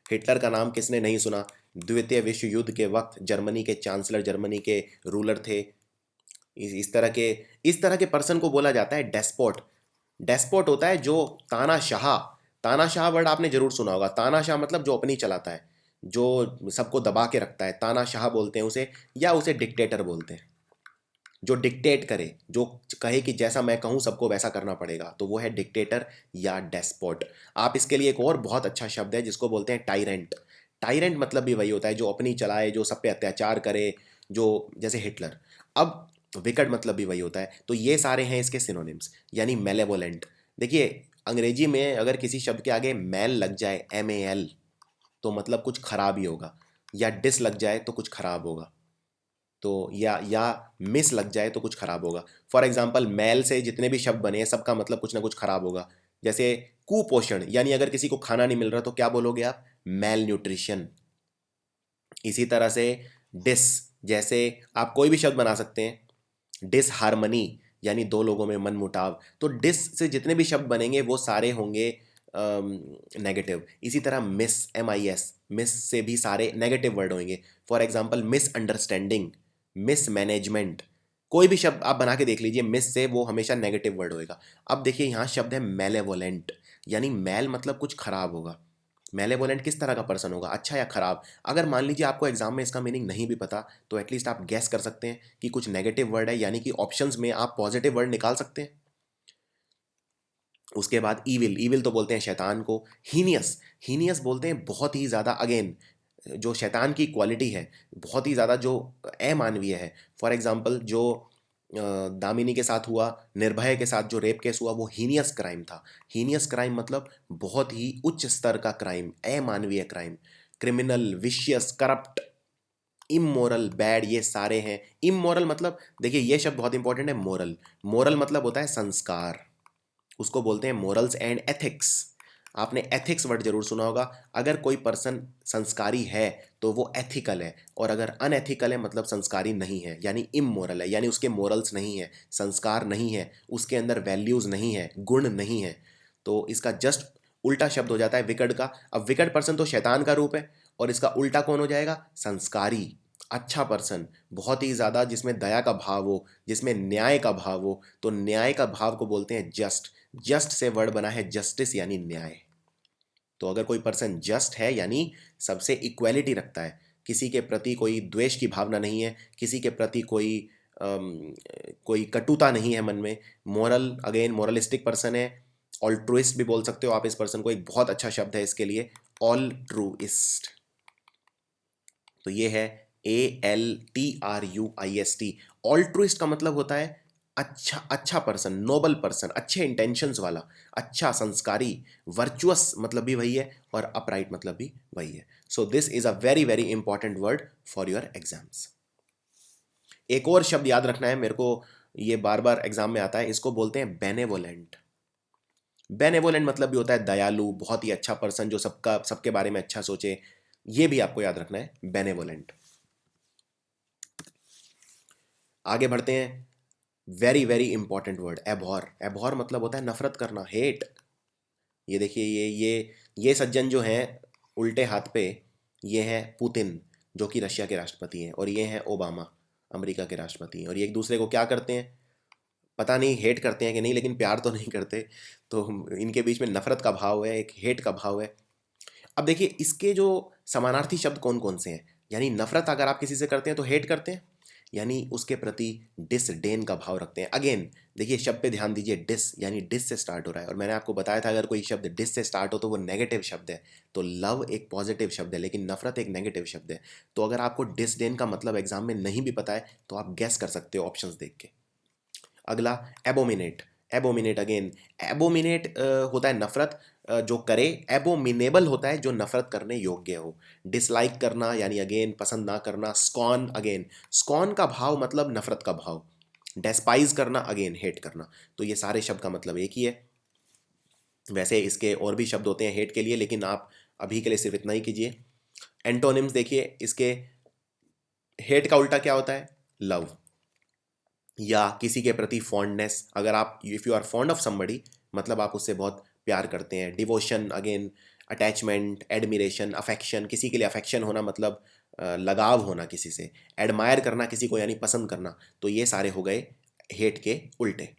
हिटलर का नाम किसने नहीं सुना? द्वितीय विश्व युद्ध के वक्त जर्मनी के चांसलर, जर्मनी के रूलर थे। इस तरह के पर्सन को बोला जाता है डेस्पोट। डेस्पोट होता है जो तानाशाह। तानाशाह वर्ड आपने जरूर सुना होगा। तानाशाह मतलब जो अपनी चलाता है, जो सबको दबा के रखता है, तानाशाह बोलते हैं उसे, या उसे डिक्टेटर बोलते हैं। जो डिक्टेट करे, जो कहे कि जैसा मैं कहूँ सबको वैसा करना पड़ेगा, तो वो है डिक्टेटर या डेस्पोट। आप इसके लिए एक और बहुत अच्छा शब्द है जिसको बोलते हैं टायरेंट। टायरेंट मतलब भी वही होता है जो अपनी चलाए, जो सब पे अत्याचार करे, जो जैसे हिटलर। अब विकट मतलब भी वही होता है। तो ये सारे हैं इसके सिनोनिम्स, यानी मेलेवोलेंट। देखिए अंग्रेजी में अगर किसी शब्द के आगे मैल लग जाए, MAL, तो मतलब कुछ खराब ही होगा। या डिस लग जाए तो कुछ खराब होगा। तो या मिस लग जाए तो कुछ खराब होगा। फॉर एग्जाम्पल मैल से जितने भी शब्द बने हैं सबका मतलब कुछ ना कुछ खराब होगा। जैसे कुपोषण, यानी अगर किसी को खाना नहीं मिल रहा तो क्या बोलोगे आप? मैल न्यूट्रिशन। इसी तरह से डिस, जैसे आप कोई भी शब्द बना सकते हैं। डिस हारमनी यानी दो लोगों में मनमुटाव। तो डिस से जितने भी शब्द बनेंगे वो सारे होंगे नेगेटिव। इसी तरह MIS, मिस से भी सारे नेगेटिव वर्ड होंगे। For example misunderstanding, mismanagement. कोई भी शब्द आप बना के देख लीजिए, मिस से वो हमेशा नेगेटिव वर्ड होएगा। अब देखिए यहाँ शब्द है मेलेवोलेंट, यानी मैल मतलब कुछ खराब होगा। मेलेवोलेंट किस तरह का पर्सन होगा, अच्छा या खराब? अगर मान लीजिए आपको एग्जाम में इसका मीनिंग नहीं भी पता, तो एटलीस्ट आप गैस कर सकते हैं कि कुछ नेगेटिव वर्ड है, यानी कि ऑप्शंस में आप पॉजिटिव वर्ड निकाल सकते हैं। उसके बाद ईविल, ईविल तो बोलते हैं शैतान को। हीनियस, हीनियस बोलते हैं बहुत ही ज़्यादा, अगेन जो शैतान की क्वालिटी है, बहुत ही ज़्यादा जो अमानवीय है। फॉर एग्जांपल जो दामिनी के साथ हुआ, निर्भय के साथ जो रेप केस हुआ, वो हीनियस क्राइम था। हीनियस क्राइम मतलब बहुत ही उच्च स्तर का क्राइम, अमानवीय crime. Criminal, vicious, corrupt, immoral, bad, ये सारे हैं। इमोरल मतलब, देखिए ये शब्द बहुत इंपॉर्टेंट है, मोरल। मोरल मतलब होता है संस्कार, उसको बोलते हैं मोरल्स एंड एथिक्स। आपने एथिक्स वर्ड जरूर सुना होगा। अगर कोई पर्सन संस्कारी है तो वो एथिकल है, और अगर अनएथिकल है मतलब संस्कारी नहीं है, यानी इमोरल है, यानी उसके मोरल्स नहीं है, संस्कार नहीं है, उसके अंदर वैल्यूज नहीं है, गुण नहीं है। तो इसका जस्ट उल्टा शब्द हो जाता है विकट का। अब विकट पर्सन तो शैतान का रूप है, और इसका उल्टा कौन हो जाएगा? संस्कारी, अच्छा पर्सन, बहुत ही ज़्यादा जिसमें दया का भाव हो, जिसमें न्याय का भाव हो। तो न्याय का भाव को बोलते हैं जस्ट। जस्ट से वर्ड बना है जस्टिस, यानी न्याय। तो अगर कोई पर्सन जस्ट है यानी सबसे इक्वालिटी रखता है, किसी के प्रति कोई द्वेष की भावना नहीं है, किसी के प्रति कोई कटुता नहीं है मन में। मोरल, अगेन मोरलिस्टिक पर्सन है, ऑल्ट्रुइस्ट भी बोल सकते हो आप इस पर्सन को, एक बहुत अच्छा शब्द है इसके लिए, ऑल्ट्रुइस्ट। तो ये है ALTRUIST। ऑल्ट्रुइस्ट का मतलब होता है अच्छा, अच्छा पर्सन, नोबल पर्सन, अच्छे इंटेंशंस वाला, अच्छा संस्कारी, वर्चुअस मतलब भी वही है, और अपराइट मतलब भी वही है। सो this is a very very important word for your exams. एक और शब्द याद रखना है मेरे को, ये बार बार एग्जाम में आता है, इसको बोलते हैं बेनेवोलेंट। बेनेवोलेंट मतलब भी होता है दयालु, बहुत ही अच्छा पर्सन जो सबका सबके बारे में अच्छा सोचे, ये भी आपको याद रखना है, बेनेवोलेंट। आगे बढ़ते हैं, वेरी वेरी इंपॉर्टेंट वर्ड, एबॉर। एबॉर मतलब होता है नफरत करना, हेट। ये देखिए, ये सज्जन जो हैं उल्टे हाथ पे, ये हैं पुतिन जो कि रशिया के राष्ट्रपति हैं, और ये हैं ओबामा अमेरिका के राष्ट्रपति हैं, और ये एक दूसरे को क्या करते हैं पता नहीं, हेट करते हैं कि नहीं, लेकिन प्यार तो नहीं करते। तो इनके बीच में नफरत का भाव है, एक हेट का भाव है। अब देखिए इसके जो समानार्थी शब्द कौन कौन से हैं, यानी नफरत अगर आप किसी से करते हैं तो हेट करते हैं, यानी उसके प्रति डिसडेन का भाव रखते हैं। अगेन देखिए शब्द पे ध्यान दीजिए, डिस यानी डिस से स्टार्ट हो रहा है, और मैंने आपको बताया था अगर कोई शब्द डिस से स्टार्ट हो तो वो नेगेटिव शब्द है। तो लव एक पॉजिटिव शब्द है, लेकिन नफरत एक नेगेटिव शब्द है। तो अगर आपको डिसडेन का मतलब एग्जाम में नहीं भी पता है तो आप गैस कर सकते हो ऑप्शंस देख के। अगला एबोमिनेट। एबोमिनेट अगेन, एबोमिनेट होता है नफरत जो करे, एबोमिनेबल होता है जो नफरत करने योग्य हो। डिसलाइक करना यानी अगेन पसंद ना करना। स्कॉन अगेन, स्कॉन का भाव मतलब नफरत का भाव। डेस्पाइज करना अगेन हेट करना। तो ये सारे शब्द का मतलब एक ही है। वैसे इसके और भी शब्द होते हैं हेट के लिए, लेकिन आप अभी के लिए सिर्फ इतना ही कीजिए। एंटोनिम्स देखिए इसके, हेट का उल्टा क्या होता है, लव, या किसी के प्रति फॉन्डनेस। अगर आप, if you are fond of somebody मतलब आप उससे बहुत प्यार करते हैं। Devotion again attachment, admiration, affection, किसी के लिए अफेक्शन होना मतलब लगाव होना किसी से। एडमायर करना किसी को यानी पसंद करना। तो ये सारे हो गए हेट के उल्टे।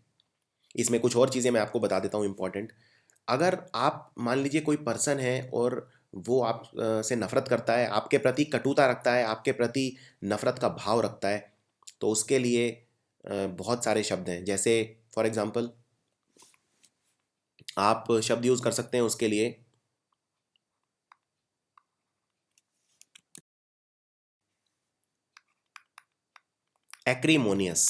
इसमें कुछ और चीज़ें मैं आपको बता देता हूँ इंपॉर्टेंट। अगर आप मान लीजिए कोई पर्सन है और वो आप से नफरत करता है, आपके प्रति कटुता रखता है, आपके प्रति नफरत का भाव रखता है, तो उसके लिए बहुत सारे शब्द हैं। जैसे फॉर एग्जांपल आप शब्द यूज कर सकते हैं उसके लिए, एक्रीमोनियस।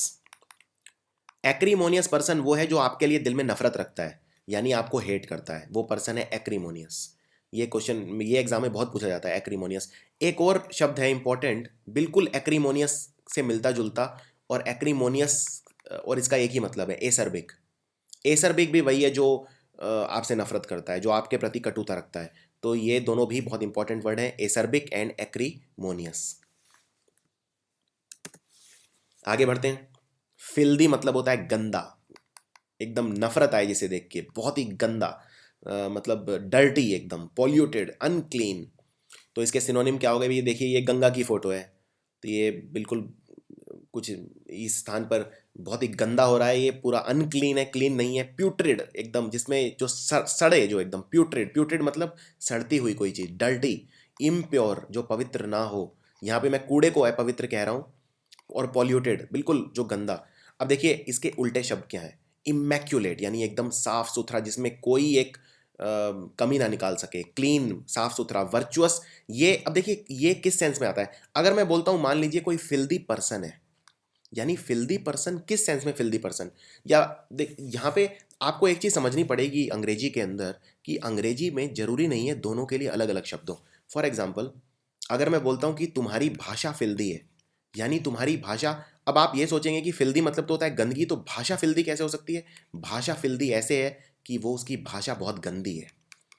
एक्रीमोनियस पर्सन वो है जो आपके लिए दिल में नफरत रखता है, यानी आपको हेट करता है, वो पर्सन है एक्रीमोनियस। ये क्वेश्चन ये एग्जाम में बहुत पूछा जाता है, एक्रीमोनियस। एक और शब्द है इंपॉर्टेंट, बिल्कुल एक्रीमोनियस से मिलता जुलता, और एक्रीमोनियस और इसका एक ही मतलब है, एसर्बिक। एसर्बिक भी वही है जो आपसे नफरत करता है, जो आपके प्रति कटुता रखता है। तो ये दोनों भी बहुत इंपॉर्टेंट वर्ड हैं, एसर्बिक एंड एक्रीमोनियस। आगे बढ़ते हैं। फिल्दी मतलब होता है गंदा, एकदम नफरत आए जिसे देख के, बहुत ही गंदा, मतलब डर्टी, एकदम पॉल्यूटेड, अनक्लीन। तो इसके सिनोनिम क्या हो गए, ये देखिए ये गंगा की फोटो है, तो ये बिल्कुल कुछ इस स्थान पर बहुत ही गंदा हो रहा है, ये पूरा अनक्लीन है, क्लीन नहीं है, प्यूट्रिड एकदम, जिसमें जो सड़े, जो एकदम प्यूट्रिड, प्यूट्रिड मतलब सड़ती हुई कोई चीज़, डर्टी, इम्प्योर जो पवित्र ना हो, यहाँ पे मैं कूड़े को अपवित्र कह रहा हूँ, और पॉल्यूटेड बिल्कुल जो गंदा। अब देखिए इसके उल्टे शब्द क्या है, इमैक्यूलेट यानी एकदम साफ सुथरा, जिसमें कोई एक कमी ना निकाल सके, क्लीन साफ सुथरा, वर्चुअस। ये अब देखिए ये किस सेंस में आता है, अगर मैं बोलता हूं मान लीजिए कोई फिल्दी पर्सन है, यानी फिल्दी पर्सन किस सेंस में फिल्दी पर्सन, या देख यहाँ पे आपको एक चीज समझनी पड़ेगी अंग्रेजी के अंदर, कि अंग्रेजी में जरूरी नहीं है दोनों के लिए अलग अलग शब्द हो। फॉर एग्जाम्पल अगर मैं बोलता हूँ कि तुम्हारी भाषा फिल्दी है, यानी तुम्हारी भाषा, अब आप ये सोचेंगे कि फिल्दी मतलब तो होता है गंदगी, तो भाषा फिल्दी कैसे हो सकती है। भाषा फिल्दी ऐसे है कि वो उसकी भाषा बहुत गंदी है,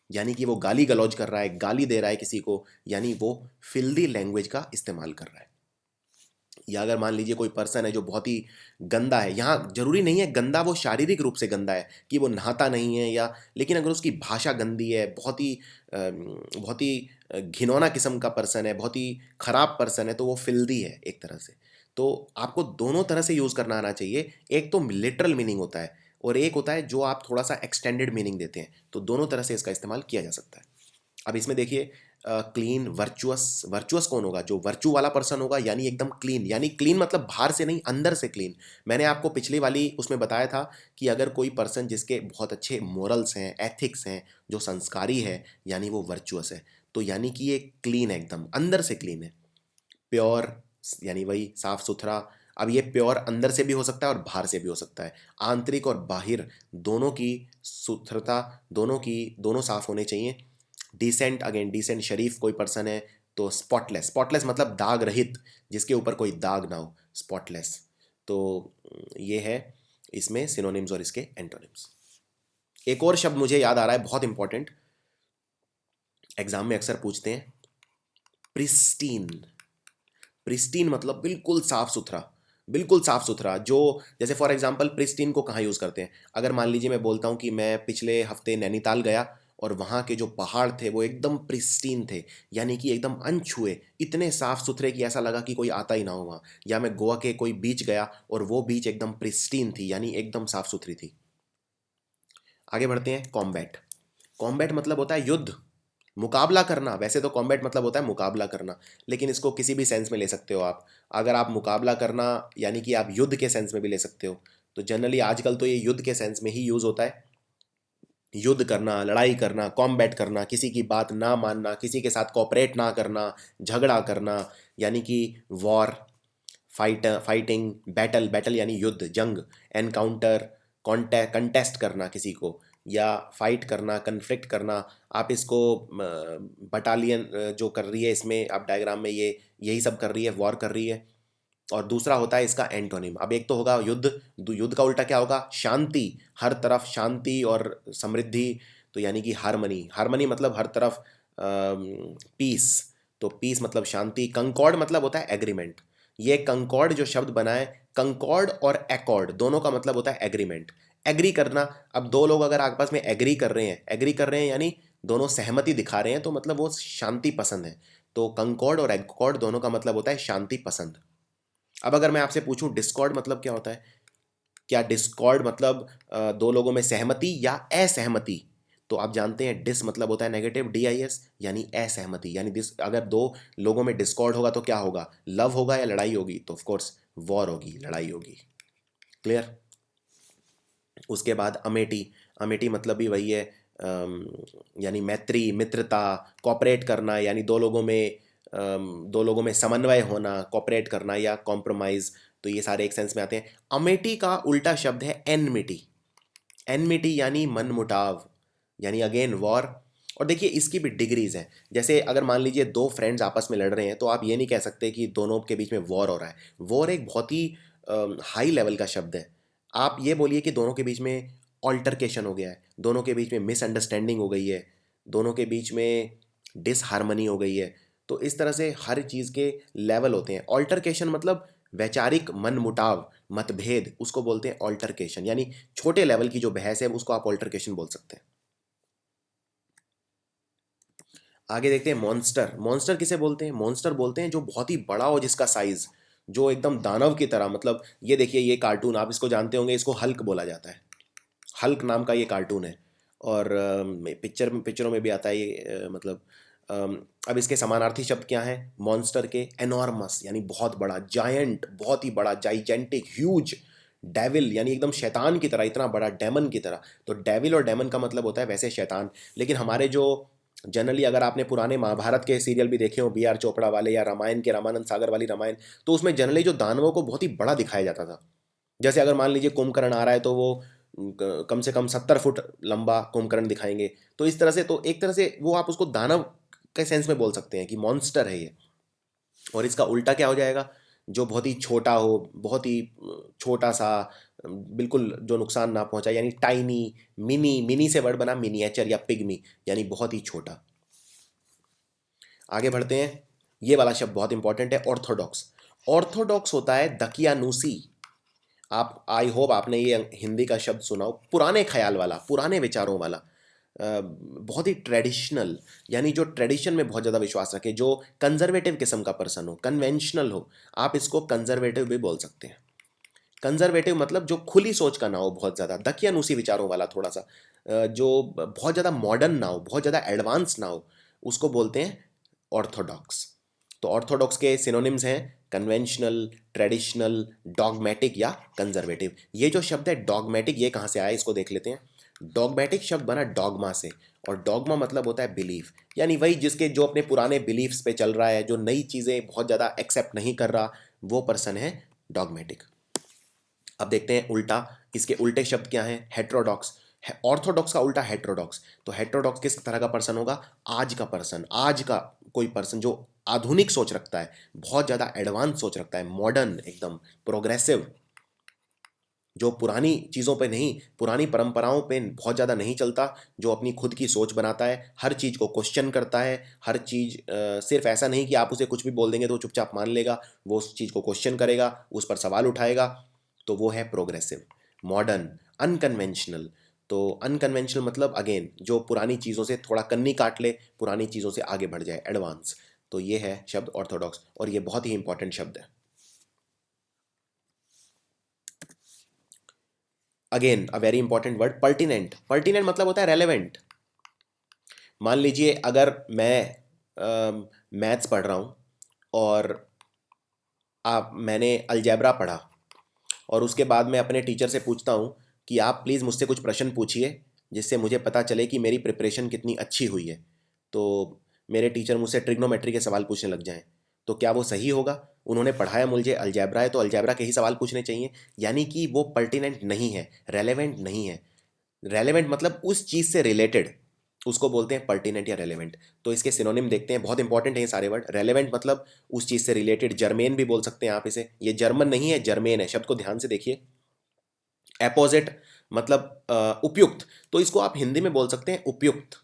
यानी कि वो गाली गलौज कर रहा है, गाली दे रहा है किसी को, यानी वो फिल्दी लैंग्वेज का इस्तेमाल कर रहा है। या अगर मान लीजिए कोई पर्सन है जो बहुत ही गंदा है, यहाँ जरूरी नहीं है गंदा वो शारीरिक रूप से गंदा है कि वो नहाता नहीं है, या लेकिन अगर उसकी भाषा गंदी है, बहुत ही घिनौना किस्म का पर्सन है, बहुत ही खराब पर्सन है, तो वो फिल्दी है एक तरह से। तो आपको दोनों तरह से यूज़ करना आना चाहिए, एक तो लिटरल मीनिंग होता है, और एक होता है जो आप थोड़ा सा एक्सटेंडेड मीनिंग देते हैं, तो दोनों तरह से इसका इस्तेमाल किया जा सकता है। अब इसमें देखिए क्लीन, वर्चुअस। वर्चुअस कौन होगा? जो वर्चू वाला पर्सन होगा, यानी एकदम क्लीन। यानी क्लीन मतलब बाहर से नहीं, अंदर से क्लीन। मैंने आपको पिछली वाली उसमें बताया था कि अगर कोई पर्सन जिसके बहुत अच्छे मोरल्स हैं, एथिक्स हैं, जो संस्कारी है, यानी वो वर्चुअस है। तो यानी कि ये क्लीन है, एकदम अंदर से क्लीन है। प्योर यानी वही साफ सुथरा। अब ये प्योर अंदर से भी हो सकता है और बाहर से भी हो सकता है। आंतरिक और बाहिर दोनों की सुथरता, दोनों साफ होने चाहिए। डिसेंट, अगेन डिसेंट, शरीफ कोई पर्सन है तो स्पॉटलेस। स्पॉटलेस मतलब दाग रहित, जिसके ऊपर कोई दाग ना हो, स्पॉटलेस। तो ये है इसमें सिनोनिम्स और इसके एंटोनिम्स। एक और शब्द मुझे याद आ रहा है, बहुत इंपॉर्टेंट, एग्जाम में अक्सर पूछते हैं, प्रिस्टीन। प्रिस्टीन मतलब बिल्कुल साफ सुथरा, बिल्कुल साफ सुथरा। जो जैसे फॉर एग्जांपल प्रिस्टीन को कहाँ यूज़ करते हैं? अगर मान लीजिए मैं बोलता हूँ कि मैं पिछले हफ्ते नैनीताल गया और वहाँ के जो पहाड़ थे वो एकदम प्रिस्टीन थे, यानी कि एकदम अनछुए, इतने साफ सुथरे कि ऐसा लगा कि कोई आता ही ना हो वहाँ। या मैं गोवा के कोई बीच गया और वो बीच एकदम प्रिस्टीन थी, यानी एकदम साफ सुथरी थी। आगे बढ़ते हैं, कॉम्बैट। कॉम्बैट मतलब होता है युद्ध, मुकाबला करना। वैसे तो कॉम्बैट मतलब होता है मुकाबला करना, लेकिन इसको किसी भी सेंस में ले सकते हो आप। अगर आप मुकाबला करना यानी कि आप युद्ध के सेंस में भी ले सकते हो। तो जनरली आजकल तो ये युद्ध के सेंस में ही यूज़ होता है। युद्ध करना, लड़ाई करना, कॉम्बैट करना, किसी की बात ना मानना, किसी के साथ कोऑपरेट ना करना, झगड़ा करना, यानी कि वॉर, फाइटिंग, बैटल, बैटल यानी युद्ध, जंग, एनकाउंटर, कंटेस्ट करना किसी को, या फाइट करना, कन्फ्लिक्ट करना। आप इसको बटालियन जो कर रही है, इसमें आप डायग्राम में ये यही सब कर रही है, वॉर कर रही है। और दूसरा होता है इसका एंटोनिम। अब एक तो होगा युद्ध, युद्ध का उल्टा क्या होगा? शांति, हर तरफ शांति और समृद्धि। तो यानी कि हार्मनी, हार्मनी मतलब हर तरफ पीस। तो पीस मतलब शांति। कंकॉर्ड मतलब होता है एग्रीमेंट। ये कंकॉर्ड जो शब्द बना है, कंकॉर्ड और एकॉर्ड दोनों का मतलब होता है एग्रीमेंट, एग्री करना। अब दो लोग अगर आपस में एग्री कर रहे हैं, एग्री कर रहे हैं यानी दोनों सहमति दिखा रहे हैं, तो मतलब वो शांति पसंद है। तो कंकॉर्ड और एकॉर्ड दोनों का मतलब होता है शांति पसंद। अब अगर मैं आपसे पूछूं डिस्कॉर्ड मतलब क्या होता है? क्या डिस्कॉर्ड मतलब दो लोगों में सहमति या असहमति? तो आप जानते हैं डिस मतलब होता है नेगेटिव, DIS, यानी असहमति। यानी दिस, अगर दो लोगों में डिस्कॉर्ड होगा तो क्या होगा? लव होगा या लड़ाई होगी? तो ऑफ कोर्स वॉर होगी, लड़ाई होगी। क्लियर? उसके बाद अमेठी। अमेठी मतलब भी वही है, यानी मैत्री, मित्रता, कॉपरेट करना, यानी दो लोगों में समन्वय होना, कॉपरेट करना या कॉम्प्रोमाइज। तो ये सारे एक सेंस में आते हैं। अमेठी का उल्टा शब्द है एनमिटी। एनमिटी यानी मनमुटाव, यानी अगेन वॉर। और देखिए इसकी भी डिग्रीज हैं। जैसे अगर मान लीजिए दो फ्रेंड्स आपस में लड़ रहे हैं, तो आप ये नहीं कह सकते कि दोनों के बीच में वॉर हो रहा है। वॉर एक बहुत ही हाई लेवल का शब्द है। आप ये बोलिए कि दोनों के बीच में ऑल्टरकेशन हो गया है, दोनों के बीच में मिसअंडरस्टैंडिंग हो गई है, दोनों के बीच में डिसहार्मनी हो गई है। तो इस तरह से हर चीज़ के लेवल होते हैं। ऑल्टरकेशन मतलब वैचारिक मनमुटाव, मतभेद, उसको बोलते हैं ऑल्टरकेशन। यानी छोटे लेवल की जो बहस है उसको आप ऑल्टरकेशन बोल सकते हैं। आगे देखते हैं मॉन्स्टर। मॉन्स्टर किसे बोलते हैं? मॉन्स्टर बोलते हैं जो बहुत ही बड़ा हो, जिसका साइज जो एकदम दानव की तरह। मतलब ये देखिए, ये कार्टून आप इसको जानते होंगे, इसको हल्क बोला जाता है। हल्क नाम का ये कार्टून है। और पिक्चरों में भी आता है ये, मतलब अब इसके समानार्थी शब्द क्या हैं मॉन्स्टर के? एनॉर्मस यानी बहुत बड़ा, जायंट बहुत ही बड़ा, जाइजेंटिक, ह्यूज। डेविल यानी एकदम शैतान की तरह, इतना बड़ा, डेमन की तरह। तो डेविल और डेमन का मतलब होता है वैसे शैतान। लेकिन हमारे जो जनरली, अगर आपने पुराने महाभारत के सीरियल भी देखे हो, BR चोपड़ा वाले, या रामायण के रामानंद सागर वाली रामायण, तो उसमें जनरली जो दानवों को बहुत ही बड़ा दिखाया जाता था। जैसे अगर मान लीजिए कुंभकर्ण आ रहा है तो वो कम से कम 70 फुट लंबा कुंभकर्ण दिखाएंगे। तो इस तरह से, तो एक तरह से वो आप उसको दानव के सेंस में बोल सकते हैं कि मॉन्स्टर है ये। और इसका उल्टा क्या हो जाएगा? जो बहुत ही छोटा हो, बहुत ही छोटा सा, बिल्कुल जो नुकसान ना पहुंचाए, यानी टाइनी, मिनी। मिनी से वर्ड बना मिनिएचर या पिग्मी, यानी बहुत ही छोटा। आगे बढ़ते हैं। ये वाला शब्द बहुत इंपॉर्टेंट है, ऑर्थोडॉक्स। ऑर्थोडॉक्स होता है दकियानूसी। आप, आई होप आपने ये हिंदी का शब्द सुना हो, पुराने ख्याल वाला, पुराने विचारों वाला, बहुत ही ट्रेडिशनल, यानी जो ट्रेडिशन में बहुत ज़्यादा विश्वास रखे, जो कंजर्वेटिव किस्म का पर्सन हो, कन्वेंशनल हो। आप इसको कंजर्वेटिव भी बोल सकते हैं। कंजर्वेटिव मतलब जो खुली सोच का ना हो बहुत ज़्यादा, दकियानूसी विचारों वाला थोड़ा सा, जो बहुत ज़्यादा मॉडर्न ना हो, बहुत ज़्यादा एडवांस ना हो, उसको बोलते हैं ऑर्थोडॉक्स। तो ऑर्थोडॉक्स के सिनोनिम्स हैं कन्वेंशनल, ट्रेडिशनल, डॉगमेटिक या कंजर्वेटिव। ये जो शब्द है डॉगमेटिक, ये कहाँ से आया इसको देख लेते हैं। डॉगमेटिक शब्द बना डॉगमा से, और डॉगमा मतलब होता है बिलीफ, यानी वही जिसके जो अपने पुराने बिलीफ्स पे चल रहा है, जो नई चीज़ें बहुत ज़्यादा एक्सेप्ट नहीं कर रहा, वो पर्सन है डॉगमेटिक। अब देखते हैं उल्टा, इसके उल्टे शब्द क्या हैं। हेट्रोडॉक्स, ऑर्थोडॉक्स का उल्टा हेट्रोडॉक्स। तो हेट्रोडॉक्स किस तरह का पर्सन होगा, आज का पर्सन, आज का कोई पर्सन जो आधुनिक सोच रखता है, बहुत ज़्यादा एडवांस सोच रखता है, मॉडर्न, एकदम प्रोग्रेसिव, जो पुरानी चीज़ों पे नहीं, पुरानी परंपराओं पे बहुत ज़्यादा नहीं चलता, जो अपनी खुद की सोच बनाता है, हर चीज़ को क्वेश्चन करता है, हर चीज़ सिर्फ ऐसा नहीं कि आप उसे कुछ भी बोल देंगे तो चुपचाप मान लेगा, वो उस चीज़ को क्वेश्चन करेगा, उस पर सवाल उठाएगा। तो वो है प्रोग्रेसिव। Modern, unconventional. तो अनकन्वेंशनल मतलब अगेन जो पुरानी चीज़ों से थोड़ा कन्नी काट ले, पुरानी चीज़ों से आगे बढ़ जाए, एडवांस। तो ये है शब्द ऑर्थोडॉक्स, और ये बहुत ही इंपॉर्टेंट शब्द है। Again a very important word, pertinent. Pertinent मतलब होता है रेलेवेंट। मान लीजिए अगर मैं मैथ्स पढ़ रहा हूँ, और मैंने अलजेब्रा पढ़ा, और उसके बाद मैं अपने टीचर से पूछता हूँ कि आप प्लीज़ मुझसे कुछ प्रश्न पूछिए जिससे मुझे पता चले कि मेरी प्रिपरेशन कितनी अच्छी हुई है। तो मेरे टीचर मुझसे ट्रिग्नोमेट्री के सवाल पूछने लग जाएं, तो क्या वो सही होगा? उन्होंने पढ़ाया मुझे अलजेब्रा है, तो अलजेब्रा के ही सवाल पूछने चाहिए, यानी कि वो पर्टिनेंट नहीं है, रेलेवेंट नहीं है। रेलेवेंट मतलब उस चीज़ से रिलेटेड, उसको बोलते हैं पर्टिनेंट या रेलेवेंट। तो इसके सिनोनिम देखते हैं, बहुत इंपॉर्टेंट है ये सारे वर्ड। रेलेवेंट मतलब उस चीज़ से रिलेटेड, जर्मेन भी बोल सकते हैं आप इसे, ये जर्मन नहीं है, जर्मेन है, शब्द को ध्यान से देखिए। एपोजिट मतलब उपयुक्त, तो इसको आप हिंदी में बोल सकते हैं उपयुक्त।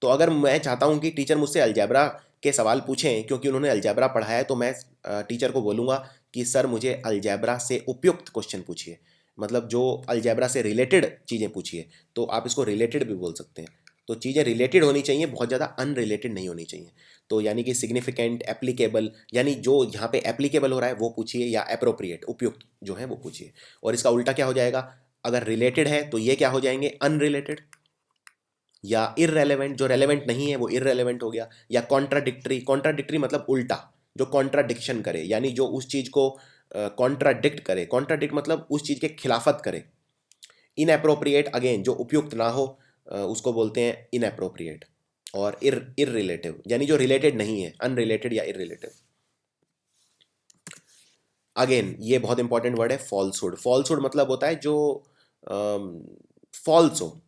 तो अगर मैं चाहता हूं कि टीचर मुझसे अलजेब्रा के सवाल पूछें क्योंकि उन्होंने अलजेब्रा पढ़ा है, तो मैं टीचर को बोलूँगा कि सर मुझे अलजेब्रा से उपयुक्त क्वेश्चन पूछिए, मतलब जो अलजेब्रा से रिलेटेड चीज़ें पूछिए। तो आप इसको रिलेटेड भी बोल सकते हैं। तो चीज़ें रिलेटेड होनी चाहिए, बहुत ज़्यादा अनरिलेटेड नहीं होनी चाहिए। तो यानी कि सिग्निफिकेंट, एप्लीकेबल, यानी जो यहाँ पे एप्लीकेबल हो रहा है वो पूछिए, या अप्रोप्रिएट, उपयुक्त जो है वो पूछिए। और इसका उल्टा क्या हो जाएगा, अगर रिलेटेड है तो ये क्या हो जाएंगे, अनरिलेटेड, या इररेलेवेंट, जो रेलेवेंट नहीं है वो इररेलेवेंट हो गया। या कॉन्ट्राडिक्टरी, कॉन्ट्राडिक्टरी मतलब उल्टा, जो कॉन्ट्राडिक्शन करे, यानी जो उस चीज़ को कॉन्ट्राडिक्ट करे। कॉन्ट्राडिक्ट मतलब उस चीज़ के खिलाफत करे। इनअप्रोप्रिएट अगेन जो उपयुक्त ना हो, उसको बोलते हैं इनअप्रोप्रिएट। और इररिलेटिव यानी जो रिलेटेड नहीं है, अनरिलेटेड या इररिलेटिव। अगेन ये बहुत इंपॉर्टेंट वर्ड है, फॉल्सहुड। फॉल्सहुड मतलब होता है जो फॉल्स हो।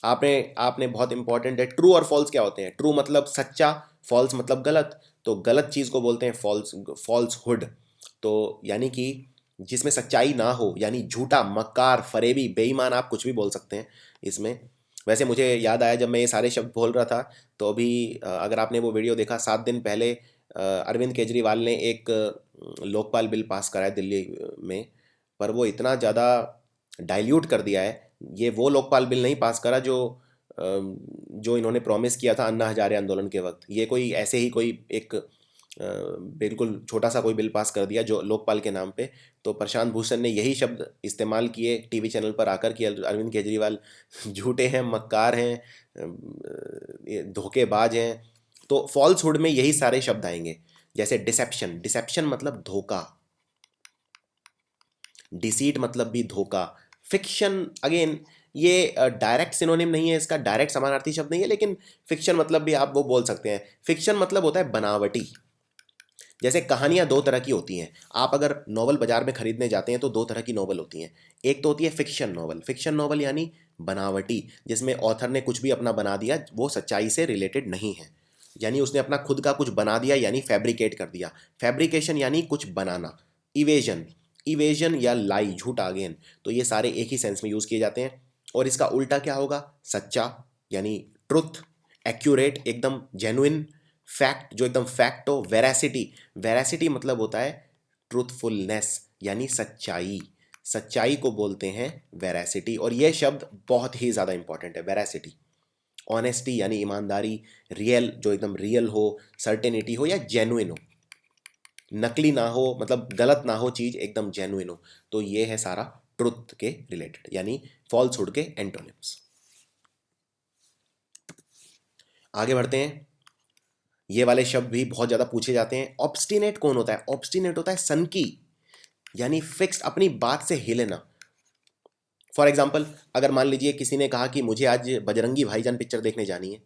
आपने आपने बहुत इंपॉर्टेंट है, ट्रू और फॉल्स क्या होते हैं। ट्रू मतलब सच्चा, फॉल्स मतलब गलत। तो गलत चीज़ को बोलते हैं फॉल्स, फॉल्सहुड। तो यानी कि जिसमें सच्चाई ना हो, यानी झूठा, मक्कार, फरेबी, बेईमान, आप कुछ भी बोल सकते हैं इसमें। वैसे मुझे याद आया जब मैं ये सारे शब्द बोल रहा था, तो अभी अगर आपने वो वीडियो देखा, 7 दिन पहले अरविंद केजरीवाल ने एक लोकपाल बिल पास कराया दिल्ली में, पर वो इतना ज़्यादा डाइल्यूट कर दिया है। ये वो लोकपाल बिल नहीं पास करा जो इन्होंने प्रॉमिस किया था अन्ना हजारे आंदोलन के वक्त। ये कोई ऐसे ही कोई एक बिल्कुल छोटा सा कोई बिल पास कर दिया जो लोकपाल के नाम पे। तो प्रशांत भूषण ने यही शब्द इस्तेमाल किए टीवी चैनल पर आकर कि अरविंद केजरीवाल झूठे हैं, मक्कार हैं, ये धोखेबाज हैं। तो फॉल्सहुड में यही सारे शब्द आएंगे, जैसे डिसेप्शन। डिसेप्शन मतलब धोखा, डिसीट मतलब भी धोखा। फिक्शन अगेन ये डायरेक्ट सिनोनिम नहीं है, इसका डायरेक्ट समानार्थी शब्द नहीं है, लेकिन फिक्शन मतलब भी आप वो बोल सकते हैं। फिक्शन मतलब होता है बनावटी। जैसे कहानियां दो तरह की होती हैं। आप अगर नॉवल बाजार में खरीदने जाते हैं तो दो तरह की नॉवल होती हैं। एक तो होती है फिक्शन नॉवल। फिक्शन नॉवल यानी बनावटी, जिसमें ऑथर ने कुछ भी अपना बना दिया, वो सच्चाई से रिलेटेड नहीं है, यानी उसने अपना खुद का कुछ बना दिया, यानी फैब्रिकेट कर दिया। फैब्रिकेशन यानी कुछ बनाना। इवेजन, इवेजन या लाई, झूठा अगेन। तो ये सारे एक ही सेंस में यूज किए जाते हैं। और इसका उल्टा क्या होगा, सच्चा यानी ट्रुथ, एक्यूरेट एकदम जेन्युइन, फैक्ट जो एकदम फैक्ट हो, वेरासिटी, वेरासिटी मतलब होता है ट्रूथफुलनेस यानी सच्चाई। सच्चाई को बोलते हैं वेरासिटी, और यह शब्द बहुत ही ज़्यादा इंपॉर्टेंट है, वेरासिटी। ऑनेस्टी यानी ईमानदारी, रियल जो एकदम रियल हो, सर्टेनिटी हो या जेन्युइन हो, नकली ना हो, मतलब गलत ना हो चीज़, एकदम जेन्युइन हो। तो ये है सारा ट्रुथ के रिलेटेड, यानी फॉल्सहुड के एंटोनिम्स। आगे बढ़ते हैं। ये वाले शब्द भी बहुत ज़्यादा पूछे जाते हैं। ऑब्स्टिनेट कौन होता है? ऑब्स्टिनेट होता है सनकी, यानी फिक्स्ड, अपनी बात से हिलना। फॉर एग्जाम्पल, अगर मान लीजिए किसी ने कहा कि मुझे आज बजरंगी भाईजान पिक्चर देखने जानी है,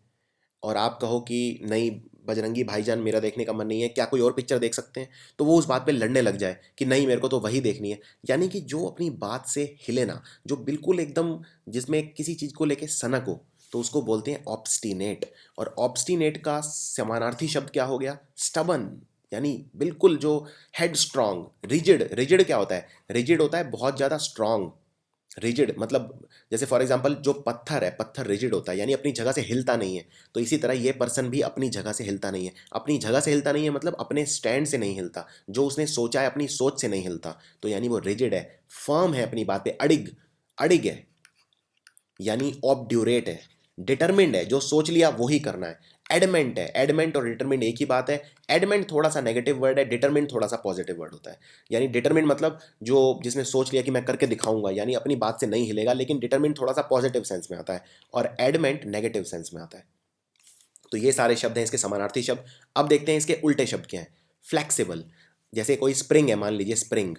और आप कहो कि नहीं बजरंगी भाईजान मेरा देखने का मन नहीं है, क्या कोई और पिक्चर देख सकते हैं, तो वो उस बात पे लड़ने लग जाए कि नहीं मेरे को तो वही देखनी है। यानी कि जो अपनी बात से हिले ना, जो बिल्कुल एकदम, जिसमें किसी चीज़ को लेके सनक हो, तो उसको बोलते हैं ऑब्स्टिनेट। और ऑब्स्टिनेट का समानार्थी शब्द क्या हो गया? स्टबन, यानी बिल्कुल जो हेड स्ट्रांग। रिजिड, रिजिड क्या होता है? रिजिड होता है बहुत ज़्यादा स्ट्रांग। रिजिड मतलब, जैसे फॉर एग्जांपल जो पत्थर है, पत्थर रिजिड होता है, यानी अपनी जगह से हिलता नहीं है। तो इसी तरह ये पर्सन भी अपनी जगह से हिलता नहीं है। अपनी जगह से हिलता नहीं है मतलब अपने स्टैंड से नहीं हिलता, जो उसने सोचा है अपनी सोच से नहीं हिलता, तो यानी वो रिजिड है, फर्म है अपनी बात पे, अडिग, अडिग है, यानी ऑब्ड्यूरेट है, डिटरमिंड है, जो सोच लिया वो ही करना है। एडमेंट है, एडमेंट और डिटरमिंड एक ही बात है। एडमेंट थोड़ा सा नेगेटिव वर्ड है, डिटरमिंड थोड़ा सा पॉजिटिव वर्ड होता है। यानी डिटरमिंड मतलब जो जिसने सोच लिया कि मैं करके दिखाऊंगा, यानी अपनी बात से नहीं हिलेगा, लेकिन डिटरमिंड थोड़ा सा पॉजिटिव सेंस में आता है, और एडमेंट नेगेटिव सेंस में आता है। तो ये सारे शब्द हैं इसके समानार्थी शब्द। अब देखते हैं इसके उल्टे शब्द क्या हैं। फ्लेक्सिबल, जैसे कोई स्प्रिंग है, मान लीजिए स्प्रिंग।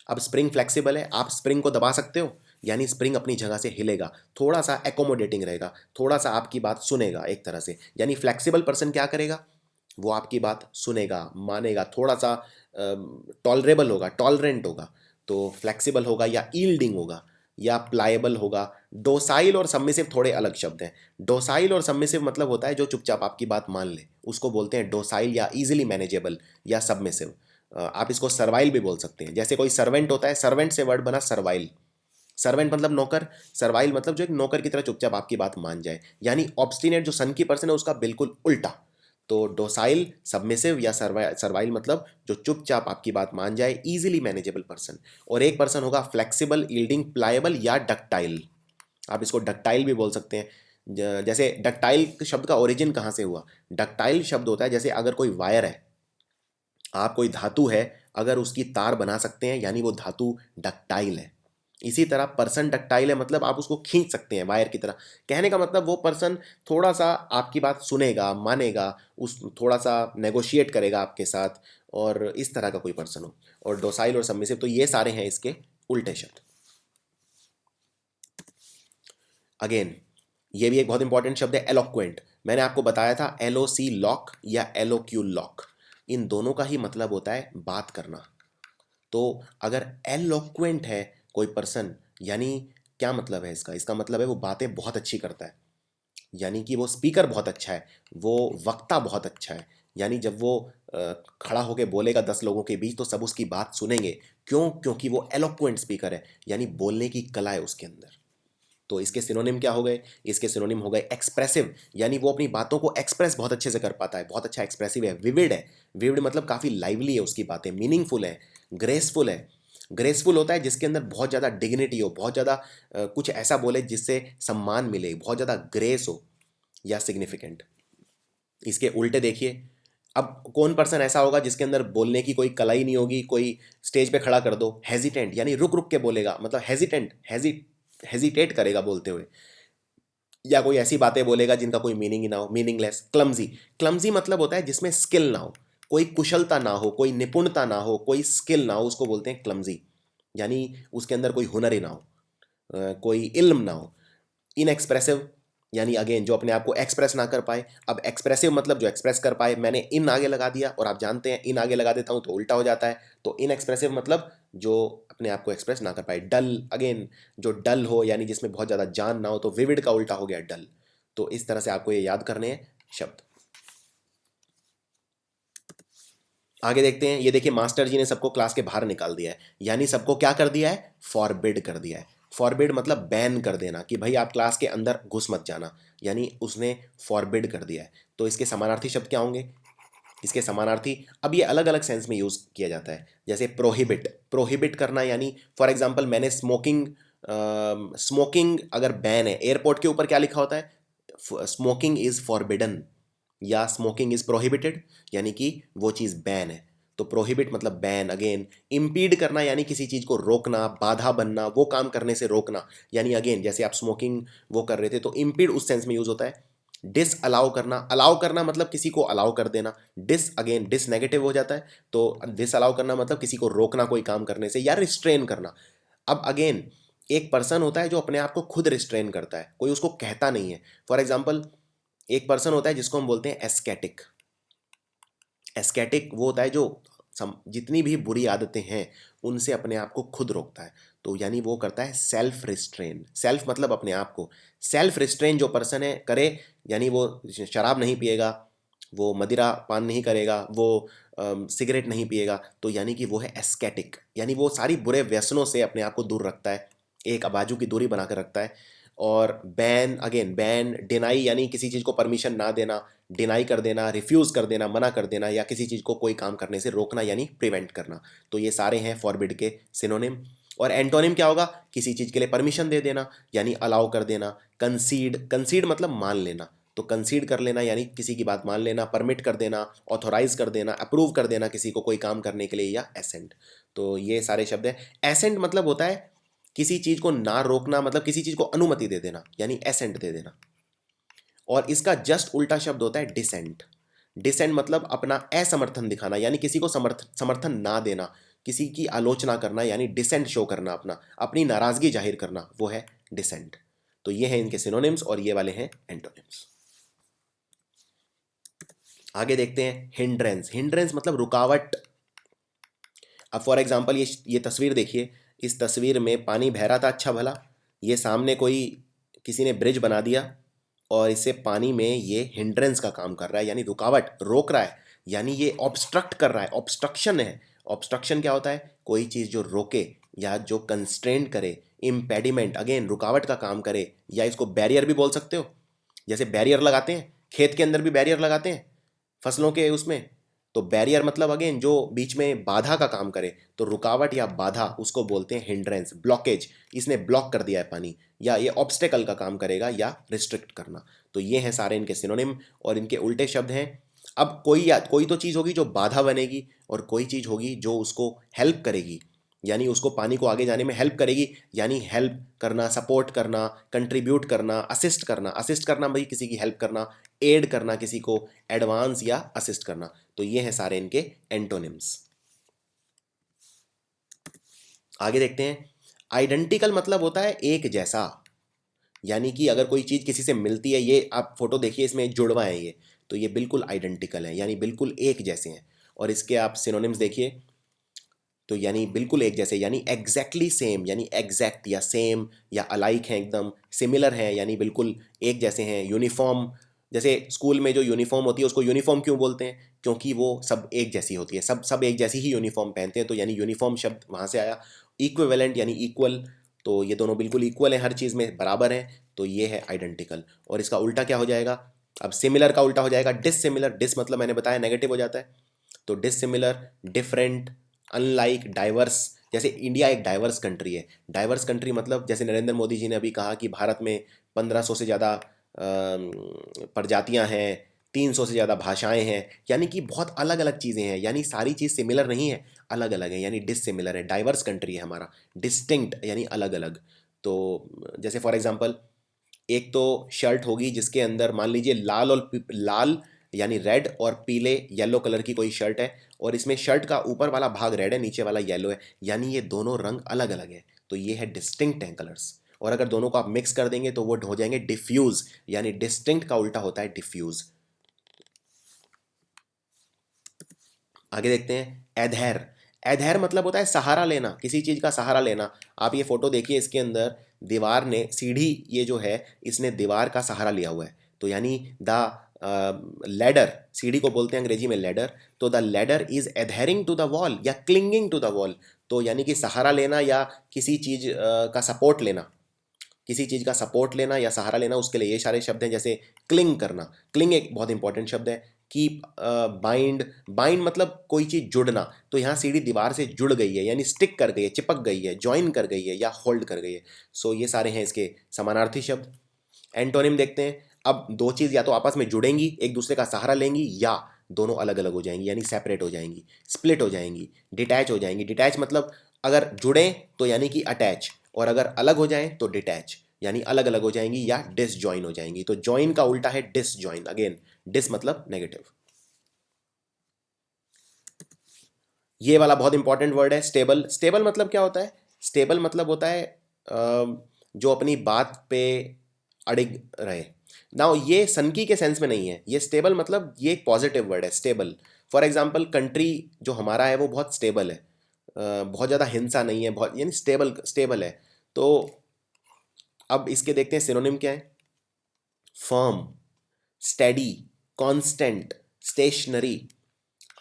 अब स्प्रिंग फ्लेक्सिबल है, आप स्प्रिंग को दबा सकते हो, यानी स्प्रिंग अपनी जगह से हिलेगा, थोड़ा सा एकोमोडेटिंग रहेगा, थोड़ा सा आपकी बात सुनेगा एक तरह से। यानी फ्लेक्सिबल पर्सन क्या करेगा? वो आपकी बात सुनेगा, मानेगा, थोड़ा सा टॉलरेबल होगा, टॉलरेंट होगा। तो फ्लेक्सिबल होगा, या ईल्डिंग होगा, या प्लायबल होगा। डोसाइल और सबमिसिव थोड़े अलग शब्द हैं। डोसाइल और सबमिसिव मतलब होता है जो चुपचाप आपकी बात मान ले, उसको बोलते हैं डोसाइल, या इजीली मैनेजेबल, या सबमिसिव। आप इसको सर्वाइल भी बोल सकते हैं। जैसे कोई सर्वेंट होता है, सर्वेंट से वर्ड बना सर्वाइल, सर्वेंट मतलब नौकर, सर्वाइल मतलब जो एक नौकर की तरह चुपचाप आपकी बात मान जाए। यानी ऑब्स्टिनेट जो सन की पर्सन है उसका बिल्कुल उल्टा। तो डोसाइल, सबमिसिव या सर्वाइल मतलब जो चुपचाप आपकी बात मान जाए, इजीली मैनेजेबल पर्सन। और एक पर्सन होगा फ्लेक्सिबल, यील्डिंग, प्लायबल या डक्टाइल। आप इसको डक्टाइल भी बोल सकते हैं। जैसे डक्टाइल शब्द का ओरिजिन कहाँ से हुआ? डक्टाइल शब्द होता है, जैसे अगर कोई वायर है, आप कोई धातु है, अगर उसकी तार बना सकते हैं, यानी वो धातु डक्टाइल है। इसी तरह पर्सन डक्टाइल है, मतलब आप उसको खींच सकते हैं वायर की तरह। कहने का मतलब वो पर्सन थोड़ा सा आपकी बात सुनेगा, मानेगा, उस थोड़ा सा नेगोशिएट करेगा आपके साथ, और इस तरह का कोई पर्सन हो। और डोसाइल और सबमिसिव, तो ये सारे हैं इसके उल्टे शब्द। अगेन, ये भी एक बहुत इंपॉर्टेंट शब्द है, एलोक्वेंट। मैंने आपको बताया था LOC लॉक या एलोक्यू लॉक, इन दोनों का ही मतलब होता है बात करना। तो अगर एलोक्वेंट है कोई पर्सन, यानी क्या मतलब है इसका? इसका मतलब है वो बातें बहुत अच्छी करता है, यानी कि वो स्पीकर बहुत अच्छा है, वो वक्ता बहुत अच्छा है। यानी जब वो खड़ा होकर बोलेगा 10 लोगों के बीच, तो सब उसकी बात सुनेंगे। क्यों? क्योंकि वो एलोक्वेंट स्पीकर है, यानी बोलने की कला है उसके अंदर। तो इसके सिनोनिम क्या हो गए? इसके सिनोनिम हो गए एक्सप्रेसिव, यानी वो अपनी बातों को एक्सप्रेस बहुत अच्छे से कर पाता है, बहुत अच्छा एक्सप्रेसिव है। विविड है, विविड मतलब काफ़ी लाइवली है उसकी बातें, मीनिंगफुल है। ग्रेसफुल है, ग्रेसफुल होता है जिसके अंदर बहुत ज़्यादा डिग्निटी हो, बहुत ज़्यादा कुछ ऐसा बोले जिससे सम्मान मिले, बहुत ज़्यादा ग्रेस हो, या सिग्निफिकेंट। इसके उल्टे देखिए, अब कौन पर्सन ऐसा होगा जिसके अंदर बोलने की कोई कला ही नहीं होगी? कोई स्टेज पे खड़ा कर दो, हेजिटेंट, यानी रुक रुक के बोलेगा, मतलब हेजिटेंट, हेजिटेट करेगा बोलते हुए, या कोई ऐसी बातें बोलेगा जिनका कोई मीनिंग ही ना हो, मीनिंगलेस। क्लमजी, क्लमजी मतलब होता है जिसमें स्किल ना हो, कोई कुशलता ना हो, कोई निपुणता ना हो, कोई स्किल ना हो, उसको बोलते हैं क्लमजी। यानी उसके अंदर कोई हुनर ही ना हो, कोई इल्म ना हो। इनएक्सप्रेसिव, यानी अगेन जो अपने आप को एक्सप्रेस ना कर पाए। अब एक्सप्रेसिव मतलब जो एक्सप्रेस कर पाए। मैंने इन आगे लगा दिया, और आप जानते हैं इन आगे लगा देता हूं तो उल्टा हो जाता है। तो इनएक्सप्रेसिव मतलब जो अपने आप को एक्सप्रेस ना कर पाए। डल, अगेन जो डल हो, यानी जिसमें बहुत ज़्यादा जान ना हो, तो विविड का उल्टा हो गया डल। तो इस तरह से आपको ये याद करने हैं शब्द। आगे देखते हैं। ये देखिए, मास्टर जी ने सबको क्लास के बाहर निकाल दिया है, यानी सबको क्या कर दिया है? फॉरबिड कर दिया है। फॉरबिड मतलब बैन कर देना, कि भाई आप क्लास के अंदर घुस मत जाना, यानी उसने फॉरबिड कर दिया है। तो इसके समानार्थी शब्द क्या होंगे? इसके समानार्थी, अब ये अलग अलग सेंस में यूज किया जाता है। जैसे प्रोहिबिट, प्रोहिबिट करना, यानी फॉर एग्जांपल मैंने स्मोकिंग, स्मोकिंग अगर बैन है, एयरपोर्ट के ऊपर क्या लिखा होता है? स्मोकिंग इज फॉरबिडन, या स्मोकिंग इज प्रोहिबिटेड, यानी कि वो चीज़ बैन है। तो प्रोहिबिट मतलब बैन। अगेन, इम्पीड करना, यानी किसी चीज़ को रोकना, बाधा बनना, वो काम करने से रोकना। यानी अगेन जैसे आप स्मोकिंग वो कर रहे थे, तो इम्पीड उस सेंस में यूज होता है। डिस अलाउ करना मतलब किसी को अलाउ कर देना। डिस नेगेटिव हो जाता है, तो डिस अलाउ करना मतलब किसी को रोकना कोई काम करने से या रिस्ट्रेन करना। अब अगेन एक पर्सन होता है जो अपने आप को खुद रिस्ट्रेन करता है, कोई उसको कहता नहीं है। फॉर एग्जाम्पल एक पर्सन होता है जिसको हम बोलते हैं एस्केटिक। एस्केटिक वो होता है जो जितनी भी बुरी आदतें हैं उनसे अपने आप को खुद रोकता है, तो यानी वो करता है सेल्फ रिस्ट्रेन। सेल्फ मतलब अपने आप को। सेल्फ रिस्ट्रेन जो पर्सन है करे, यानी वो शराब नहीं पिएगा, वो मदिरा पान नहीं करेगा, वो सिगरेट नहीं पिएगा, तो यानी कि वो है एस्केटिक, यानी वो सारी बुरे व्यसनों से अपने आप को दूर रखता है, एक अबाजू की दूरी बनाकर रखता है। और बैन डिनाई यानी किसी चीज़ को परमिशन ना देना, डिनाई कर देना, रिफ्यूज कर देना, मना कर देना, या किसी चीज़ को कोई काम करने से रोकना यानी प्रिवेंट करना। तो ये सारे हैं फॉरबिड के सिनोनिम। और एंटोनिम क्या होगा? किसी चीज़ के लिए परमिशन दे देना यानी अलाउ कर देना। कंसीड मतलब मान लेना, तो कंसीड कर लेना यानी किसी की बात मान लेना। परमिट कर देना, ऑथोराइज कर देना, अप्रूव कर देना किसी को कोई काम करने के लिए, या एसेंट। तो ये सारे शब्द हैं। एसेंट मतलब होता है किसी चीज़ को ना रोकना, मतलब किसी चीज़ को अनुमति दे देना यानी एसेंट दे देना। और इसका जस्ट उल्टा शब्द होता है डिसेंट। डिसेंट मतलब अपना असमर्थन दिखाना, यानी किसी को समर्थन ना देना, किसी की आलोचना करना, यानी डिसेंट शो करना, अपनी नाराजगी जाहिर करना, वो है डिसेंट। तो ये हैं इनके सिनोनिम्स और ये वाले हैं एंटोनिम्स। आगे देखते हैं हिंड्रेंस। हिंड्रेंस मतलब रुकावट। अब फॉर एग्जांपल ये तस्वीर देखिए, इस तस्वीर में पानी बह रहा था अच्छा भला, ये सामने कोई किसी ने ब्रिज बना दिया और इससे पानी में ये हिंड्रेंस का काम कर रहा है, यानी रुकावट, रोक रहा है, यानी ये ऑब्स्ट्रक्ट कर रहा है, ऑब्स्ट्रक्शन है। ऑब्स्ट्रक्शन क्या होता है? कोई चीज़ जो रोके या जो कंस्ट्रेंट करे, इम्पेडिमेंट अगेन रुकावट का काम करे, या इसको बैरियर भी बोल सकते हो। जैसे बैरियर लगाते हैं, खेत के अंदर भी बैरियर लगाते हैं फसलों के उसमें, तो बैरियर मतलब अगेन जो बीच में बाधा का काम करे, तो रुकावट या बाधा उसको बोलते हैं हिंड्रेंस, ब्लॉकेज। इसने ब्लॉक कर दिया है पानी, या ये ऑब्स्टेकल का काम करेगा, या रिस्ट्रिक्ट करना। तो ये हैं सारे इनके सिनोनिम और इनके उल्टे शब्द हैं। अब कोई तो चीज़ होगी जो बाधा बनेगी, और कोई चीज़ होगी जो उसको हेल्प करेगी, यानी उसको पानी को आगे जाने में हेल्प करेगी, यानी हेल्प करना, सपोर्ट करना, कंट्रीब्यूट करना, असिस्ट करना। असिस्ट करना भाई किसी की हेल्प करना, एड करना किसी को, एडवांस या असिस्ट करना। तो ये हैं सारे इनके एंटोनिम्स। आगे देखते हैं। आइडेंटिकल मतलब होता है एक जैसा, यानी कि अगर कोई चीज़ किसी से मिलती है, ये आप फोटो देखिए इसमें एक जुड़वा है ये, तो ये बिल्कुल आइडेंटिकल है, यानी बिल्कुल एक जैसे हैं। और इसके आप सिनोनिम्स देखिए, तो यानी बिल्कुल एक जैसे, यानी एग्जैक्टली सेम, यानी एग्जैक्ट या सेम या अलाइक हैं एकदम। सिमिलर हैं यानी बिल्कुल एक जैसे हैं। यूनिफॉर्म, जैसे स्कूल में जो यूनिफॉर्म होती है उसको यूनिफॉर्म क्यों बोलते हैं? क्योंकि वो सब एक जैसी होती है, सब सब एक जैसी ही यूनिफॉर्म पहनते हैं, तो यानी यूनिफॉर्म शब्द वहाँ से आया। इक्विवेलेंट यानी इक्वल, तो ये दोनों बिल्कुल इक्वल हैं, हर चीज़ में बराबर हैं, तो ये है आइडेंटिकल। और इसका उल्टा क्या हो जाएगा? अब सिमिलर का उल्टा हो जाएगा डिससिमिलर। डिस मतलब मैंने बताया नेगेटिव हो जाता है, तो डिससिमिलर, डिफरेंट, अनलाइक, डाइवर्स। जैसे इंडिया एक डाइवर्स कंट्री है। डाइवर्स कंट्री मतलब जैसे नरेंद्र मोदी जी ने अभी कहा कि भारत में 1500 से ज़्यादा प्रजातियां हैं, 300 से ज़्यादा भाषाएं हैं, यानी कि बहुत अलग अलग चीज़ें हैं, यानी सारी चीज़ सिमिलर नहीं है, अलग अलग है, यानी डिससिमिलर है। डाइवर्स कंट्री है हमारा। डिस्टिंक्ट यानी अलग अलग। तो जैसे फॉर एग्जांपल एक तो शर्ट होगी जिसके अंदर मान लीजिए लाल यानी रेड और पीले येलो कलर की कोई शर्ट है, और इसमें शर्ट का ऊपर वाला भाग रेड है, नीचे वाला येलो है, यानी ये दोनों रंग अलग अलग है, तो ये है डिस्टिंक्ट हैं कलर्स। और अगर दोनों को आप मिक्स कर देंगे तो वो हो जाएंगे डिफ्यूज, यानी डिस्टिंक्ट का उल्टा होता है डिफ्यूज। आगे देखते हैं एधेर। एधेर मतलब होता है सहारा लेना, किसी चीज़ का सहारा लेना। आप ये फोटो देखिए, इसके अंदर दीवार ने सीढ़ी, ये जो है इसने दीवार का सहारा लिया हुआ है, तो यानी द लैडर, सीढ़ी को बोलते हैं अंग्रेजी में लैडर, तो the ladder is adhering to the wall या क्लिंगिंग टू द वॉल। तो यानी कि सहारा लेना या किसी चीज़ का सपोर्ट लेना, किसी चीज़ का सपोर्ट लेना या सहारा लेना, उसके लिए ये सारे शब्द हैं। जैसे क्लिंग करना, क्लिंग एक बहुत इंपॉर्टेंट शब्द है। कीप, बाइंड, बाइंड मतलब कोई चीज़ जुड़ना, तो यहाँ सीढ़ी दीवार से जुड़ गई है, यानी स्टिक कर गई है, चिपक गई है, ज्वाइन कर गई है, या होल्ड कर गई है। सो ये सारे हैं इसके समानार्थी शब्द। एंटोनिम देखते हैं। अब दो चीज़ या तो आपस में जुड़ेंगी, एक दूसरे का सहारा लेंगी, या दोनों अलग अलग हो जाएंगी, यानी सेपरेट हो जाएंगी, स्प्लिट हो जाएंगी, डिटैच हो जाएंगी। डिटैच मतलब अगर जुड़ें तो यानी कि अटैच, और अगर अलग हो जाएं तो डिटैच। यानी अलग अलग हो जाएंगी या डिसजॉइन हो जाएंगी। तो जॉइन का उल्टा है डिसजॉइन। अगेन डिस मतलब नेगेटिव। ये वाला बहुत इंपॉर्टेंट वर्ड है स्टेबल। स्टेबल मतलब क्या होता है? स्टेबल मतलब होता है जो अपनी बात पे अड़िग रहे। नाउ ये सनकी के सेंस में नहीं है, ये स्टेबल मतलब ये एक पॉजिटिव वर्ड है स्टेबल। फॉर एग्जांपल कंट्री जो हमारा है वो बहुत स्टेबल है, बहुत ज़्यादा हिंसा नहीं है, बहुत यानी स्टेबल स्टेबल है। तो अब इसके देखते हैं सिनोनिम क्या है। Firm, steady, constant, stationary,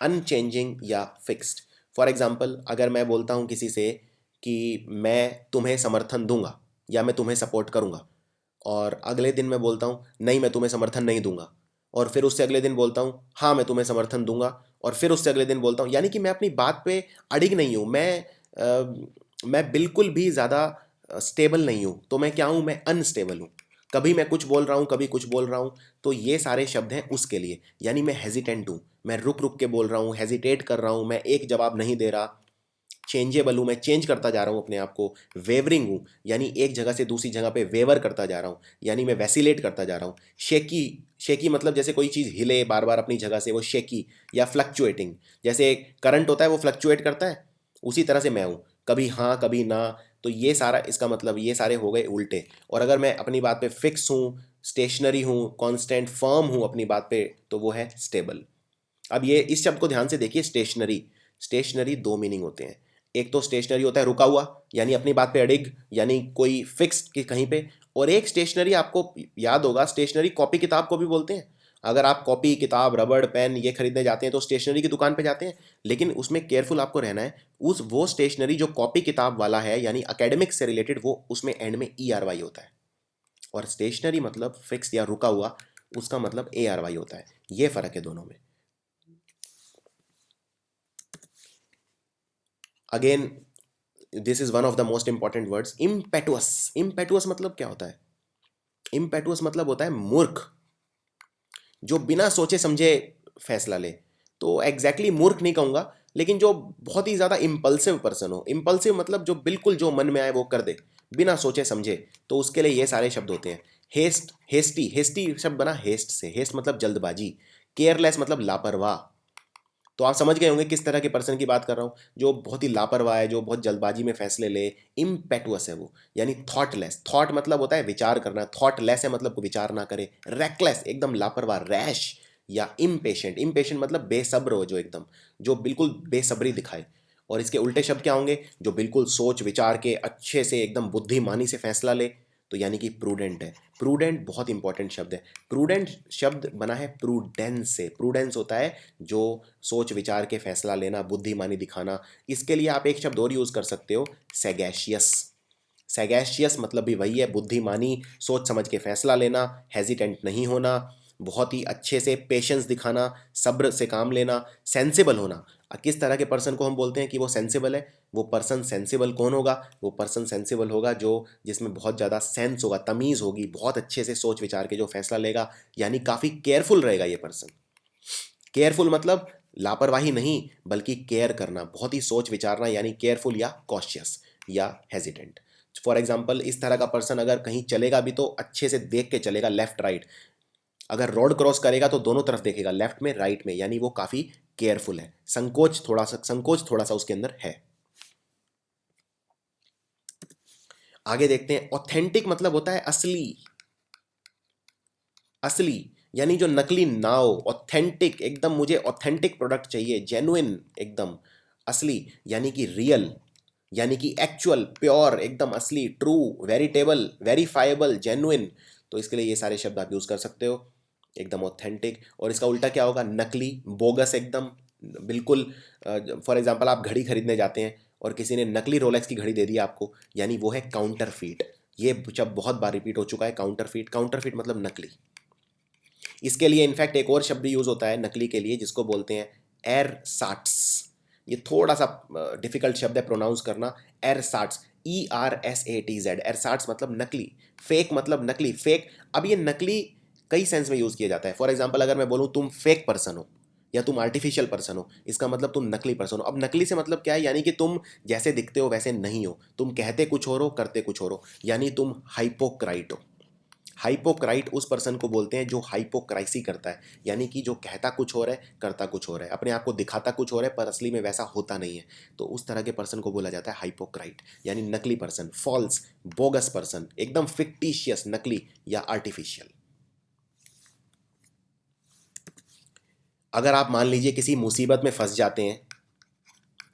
unchanging या फिक्स्ड। फॉर एग्जाम्पल अगर मैं बोलता हूँ किसी से कि मैं तुम्हें समर्थन दूंगा या मैं तुम्हें सपोर्ट करूंगा, और अगले दिन मैं बोलता हूँ नहीं मैं तुम्हें समर्थन नहीं दूंगा, और फिर उससे अगले दिन बोलता हूँ हाँ मैं तुम्हें समर्थन दूंगा, और फिर उससे अगले दिन बोलता हूँ, यानी कि मैं अपनी बात पे अड़िग नहीं हूँ, मैं बिल्कुल भी ज़्यादा स्टेबल नहीं हूँ। तो मैं क्या हूँ? मैं अनस्टेबल हूँ। कभी मैं कुछ बोल रहा हूँ, कभी कुछ बोल रहा हूँ। तो ये सारे शब्द हैं उसके लिए। यानी मैं हेजिटेंट हूँ, मैं रुक रुक के बोल रहा हूँ, हेजिटेट कर रहा हूँ, मैं एक जवाब नहीं दे रहा। चेंजेबल हूँ, मैं चेंज करता जा रहा हूँ अपने आप को। वेवरिंग हूँ, यानी एक जगह से दूसरी जगह पे वेवर करता जा रहा हूँ, यानी मैं वैसिलेट करता जा रहा हूँ। शेकी, शेकी मतलब जैसे कोई चीज़ हिले बार बार अपनी जगह से, वो शेकी। या फ्लक्चुएटिंग, जैसे करंट होता है वो फ्लक्चुएट करता है, उसी तरह से मैं हूँ, कभी हाँ कभी ना। तो ये सारा इसका मतलब ये सारे हो गए उल्टे। और अगर मैं अपनी बात पे फिक्स हूँ, स्टेशनरी हूँ, कांस्टेंट, फर्म हूँ अपनी बात पे, तो वो है स्टेबल। अब ये इस शब्द को ध्यान से देखिए, स्टेशनरी। स्टेशनरी दो मीनिंग होते हैं। एक तो स्टेशनरी होता है रुका हुआ, यानी अपनी बात पे अडिग, यानी कोई फिक्स कि कहीं पे। और एक स्टेशनरी आपको याद होगा, स्टेशनरी कॉपी किताब को भी बोलते हैं। अगर आप कॉपी किताब रबड़ पेन ये खरीदने जाते हैं तो स्टेशनरी की दुकान पे जाते हैं, लेकिन उसमें केयरफुल आपको रहना है। उस वो स्टेशनरी जो कॉपी किताब वाला है यानी अकेडमिक से रिलेटेड, वो उसमें एंड में ERY होता है। और स्टेशनरी मतलब फिक्स या रुका हुआ, उसका मतलब ARY होता है। ये फर्क है दोनों में। Again this is one of the most important words, इम्पेटुअस। इम्पेटुअस मतलब क्या होता है? इम्पेटुअस मतलब होता है मूर्ख, जो बिना सोचे समझे फैसला ले। तो एग्जैक्टली मूर्ख नहीं कहूंगा, लेकिन जो बहुत ही ज्यादा इम्पल्सिव पर्सन हो। इम्पल्सिव मतलब जो बिल्कुल जो मन में आए वो कर दे, बिना सोचे समझे। तो उसके लिए ये सारे शब्द होते हैं। हेस्ट, हेस्टी, हेस्टी शब्द बना हेस्ट से। हेस्ट मतलब जल्दबाजी। केयरलेस मतलब लापरवाह। तो आप समझ गए होंगे किस तरह के पर्सन की बात कर रहा हूँ, जो बहुत ही लापरवाह है, जो बहुत जल्दबाजी में फैसले ले। इम्पेटुअस है वो, यानी थॉटलेस। थॉट मतलब होता है विचार करना, थॉटलेस है मतलब विचार ना करे। रेकलेस एकदम लापरवाह, रैश। या इम्पेशेंट, इम्पेशेंट मतलब बेसब्र हो, जो एकदम जो बिल्कुल बेसब्री दिखाए। और इसके उल्टे शब्द क्या होंगे? जो बिल्कुल सोच विचार के अच्छे से एकदम बुद्धिमानी से फैसला ले, तो यानी कि प्रूडेंट है। प्रूडेंट बहुत इंपॉर्टेंट शब्द है। प्रूडेंट शब्द बना है प्रूडेंस से। प्रूडेंस होता है जो सोच विचार के फैसला लेना, बुद्धिमानी दिखाना। इसके लिए आप एक शब्द और यूज कर सकते हो, सैगैशियस। सैगैशियस मतलब भी वही है, बुद्धिमानी, सोच समझ के फैसला लेना, हेजिटेंट नहीं होना, बहुत ही अच्छे से पेशेंस दिखाना, सब्र से काम लेना, सेंसिबल होना। किस तरह के पर्सन को हम बोलते हैं कि वो सेंसिबल है? वो पर्सन सेंसिबल कौन होगा? वो पर्सन सेंसिबल होगा जो जिसमें बहुत ज़्यादा सेंस होगा, तमीज़ होगी, बहुत अच्छे से सोच विचार के जो फैसला लेगा, यानी काफ़ी केयरफुल रहेगा ये पर्सन। केयरफुल मतलब लापरवाही नहीं, बल्कि केयर करना, बहुत ही सोच विचारना, यानी केयरफुल या कॉशियस या हेजिटेंट। फॉर एग्जाम्पल इस तरह का पर्सन अगर कहीं चलेगा भी तो अच्छे से देख के चलेगा, लेफ्ट राइट। अगर रोड क्रॉस करेगा तो दोनों तरफ देखेगा, लेफ्ट में राइट में, यानी वो काफी केयरफुल है। संकोच थोड़ा सा उसके अंदर है। आगे देखते हैं, ऑथेंटिक मतलब होता है असली। असली यानी जो नकली ना हो, ऑथेंटिक एकदम, मुझे ऑथेंटिक प्रोडक्ट चाहिए, जेन्युइन एकदम। असली यानी कि रियल, यानी कि एक्चुअल, प्योर, एकदम असली, ट्रू, वेरिटेबल, वेरीफाइबल, जेन्युइन। तो इसके लिए ये सारे शब्द आप यूज कर सकते हो, एकदम ऑथेंटिक। और इसका उल्टा क्या होगा? नकली, बोगस एकदम, बिल्कुल। फॉर एग्जांपल आप घड़ी खरीदने जाते हैं और किसी ने नकली रोलेक्स की घड़ी दे दी आपको, यानी वो है काउंटरफीट। ये शब्द बहुत बार रिपीट हो चुका है, काउंटरफीट। काउंटरफीट मतलब नकली। इसके लिए इनफैक्ट एक और शब्द यूज होता है नकली के लिए, जिसको बोलते हैं एरसाट्स। ये थोड़ा सा डिफिकल्ट शब्द है प्रोनाउंस करना, एरसाट्स, ERSATZ। एरसाट्स मतलब नकली, फेक मतलब नकली, फेक। अब ये नकली कई सेंस में यूज किया जाता है। फॉर एग्जाम्पल अगर मैं बोलूँ तुम फेक पर्सन हो, या तुम आर्टिफिशियल पर्सन हो, इसका मतलब तुम नकली पर्सन हो। अब नकली से मतलब क्या है, यानी कि तुम जैसे दिखते हो वैसे नहीं हो, तुम कहते कुछ और हो करते कुछ और हो, यानी तुम हाइपोक्राइट हो। हाइपोक्राइट उस पर्सन को बोलते हैं जो हाइपोक्राइसी करता है, यानी कि जो कहता कुछ और है करता कुछ और है, अपने आप को दिखाता कुछ और है पर असली में वैसा होता नहीं है। तो उस तरह के पर्सन को बोला जाता है हाइपोक्राइट, यानी नकली पर्सन, फॉल्स, बोगस पर्सन, एकदम फिक्टिशियस, नकली या आर्टिफिशियल। अगर आप मान लीजिए किसी मुसीबत में फंस जाते हैं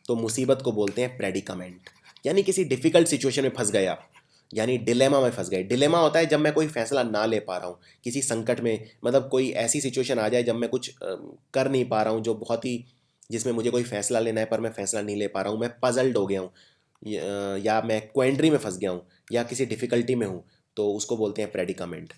तो मुसीबत को बोलते हैं प्रेडिकामेंट, यानी किसी डिफिकल्ट सिचुएशन में फंस गए आप, यानी डिलेमा में फंस गए। डिलेमा होता है जब मैं कोई फैसला ना ले पा रहा हूँ किसी संकट में, मतलब कोई ऐसी सिचुएशन आ जाए जब मैं कुछ कर नहीं पा रहा हूँ, जो बहुत ही, जिसमें मुझे कोई फैसला लेना है पर मैं फैसला नहीं ले पा रहा हूँ, मैं पजल्ड हो गया हूँ, या मैं क्वेंड्री में फंस गया हूँ, या किसी डिफिकल्टी में हूँ, तो उसको बोलते हैं प्रेडिकामेंट।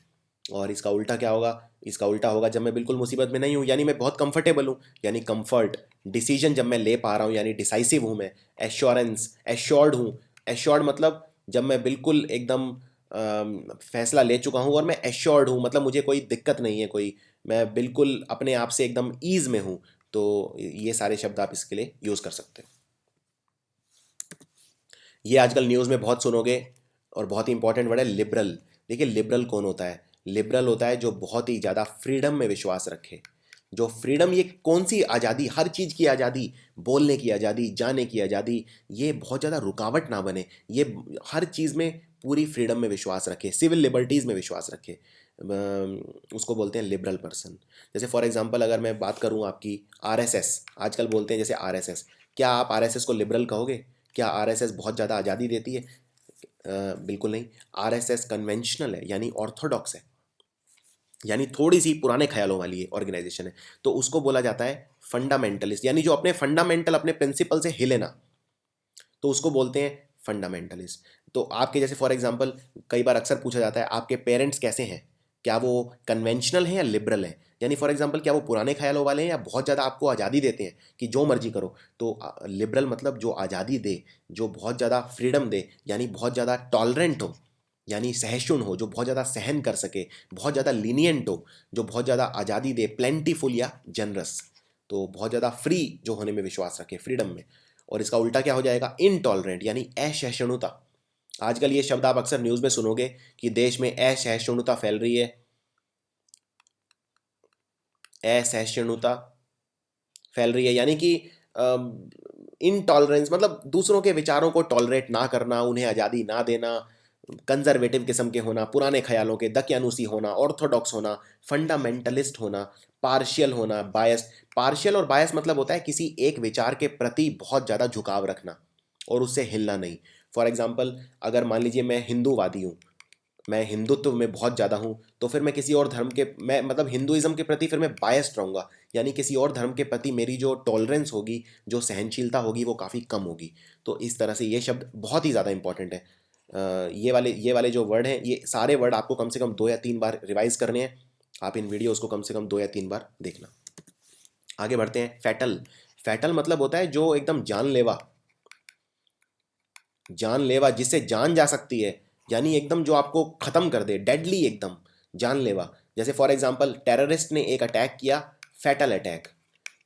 और इसका उल्टा क्या होगा, इसका उल्टा होगा जब मैं बिल्कुल मुसीबत में नहीं हूँ, यानी मैं बहुत कंफर्टेबल हूँ, यानी कंफर्ट। डिसीजन जब मैं ले पा रहा हूँ यानी डिसाइसिव हूँ मैं। एश्योरेंस, एश्योर्ड हूँ। एश्योर्ड मतलब जब मैं बिल्कुल एकदम फैसला ले चुका हूँ और मैं एश्योर्ड हूँ, मतलब मुझे कोई दिक्कत नहीं है कोई, मैं बिल्कुल अपने आप से एकदम ईज में हूँ। तो ये सारे शब्द आप इसके लिए यूज़ कर सकते हो। ये आजकल न्यूज़ में बहुत सुनोगे, और बहुत ही इंपॉर्टेंट वर्ड है लिबरल। देखिए लिबरल कौन होता है, लिबरल होता है जो बहुत ही ज़्यादा फ्रीडम में विश्वास रखे। जो फ्रीडम, ये कौन सी आज़ादी, हर चीज़ की आज़ादी, बोलने की आज़ादी, जाने की आज़ादी, ये बहुत ज़्यादा रुकावट ना बने, ये हर चीज़ में पूरी फ्रीडम में विश्वास रखे, सिविल लिबर्टीज़ में विश्वास रखे, उसको बोलते हैं लिबरल पर्सन। जैसे फॉर एग्जांपल अगर मैं बात करूं आपकी, आरएसएस, आजकल बोलते हैं जैसे आरएसएस, क्या आप आरएसएस को लिबरल कहोगे? क्या आरएसएस बहुत ज़्यादा आज़ादी देती है? बिल्कुल नहीं। आरएसएस कन्वेंशनल है, यानी ऑर्थोडॉक्स है, यानी थोड़ी सी पुराने ख्यालों वाली ऑर्गेनाइजेशन है। तो उसको बोला जाता है फंडामेंटलिस्ट, यानी जो अपने फंडामेंटल, अपने प्रिंसिपल से हिले ना, तो उसको बोलते हैं फंडामेंटलिस्ट। तो आपके जैसे फॉर एग्जांपल कई बार अक्सर पूछा जाता है आपके पेरेंट्स कैसे हैं, क्या वो कन्वेंशनल हैं या लिबरल हैं, यानी फॉर एग्जांपल क्या वो पुराने ख्यालों वाले हैं या बहुत ज़्यादा आपको आज़ादी देते हैं कि जो मर्जी करो। तो लिबरल मतलब जो आज़ादी दे, जो बहुत ज़्यादा फ्रीडम दे, यानी बहुत ज़्यादा टॉलरेंट हो, यानी सहिष्णु हो, जो बहुत ज़्यादा सहन कर सके, बहुत ज़्यादा लीनियंट हो, जो बहुत ज़्यादा आज़ादी दे, प्लेंटीफुल या जनरस, तो बहुत ज़्यादा फ्री जो होने में विश्वास रखे, फ्रीडम में। और इसका उल्टा क्या हो जाएगा, इनटॉलरेंट, यानी असहिष्णुता। आजकल ये शब्द आप अक्सर न्यूज़ में सुनोगे कि देश में असहिष्णुता फैल रही है, असहिष्णुता फैल रही है, यानी कि इनटॉलरेंस मतलब दूसरों के विचारों को टॉलरेट ना करना, उन्हें आज़ादी ना देना, कंजर्वेटिव किस्म के होना, पुराने ख्यालों के दकियानूसी होना, ऑर्थोडॉक्स होना, फंडामेंटलिस्ट होना, पार्शियल होना, बायस। पार्शियल और बायस मतलब होता है किसी एक विचार के प्रति बहुत ज़्यादा झुकाव रखना और उससे हिलना नहीं। फॉर एग्जाम्पल अगर मान लीजिए मैं हिंदूवादी हूँ, मैं हिंदुत्व में बहुत ज़्यादा हूँ, तो फिर मैं किसी और धर्म के, मैं मतलब हिंदुइज्म के प्रति फिर मैं बायस्ड रहूँगा, यानी किसी और धर्म के प्रति मेरी जो टॉलरेंस होगी, जो सहनशीलता होगी, वो काफ़ी कम होगी। तो इस तरह से ये शब्द बहुत ही ज़्यादा इंपॉर्टेंट है। ये वाले जो वर्ड हैं, ये सारे वर्ड आपको कम से कम 2 या 3 बार रिवाइज करने हैं। आप इन वीडियोज़ को कम से कम 2 या 3 बार देखना। आगे बढ़ते हैं। फैटल। फैटल मतलब होता है जो एकदम जानलेवा, जानलेवा जिससे जान जा सकती है, यानी एकदम जो आपको ख़त्म कर दे, डेडली, एकदम जानलेवा। जैसे फॉर एग्जांपल टेररिस्ट ने एक अटैक किया, फैटल अटैक।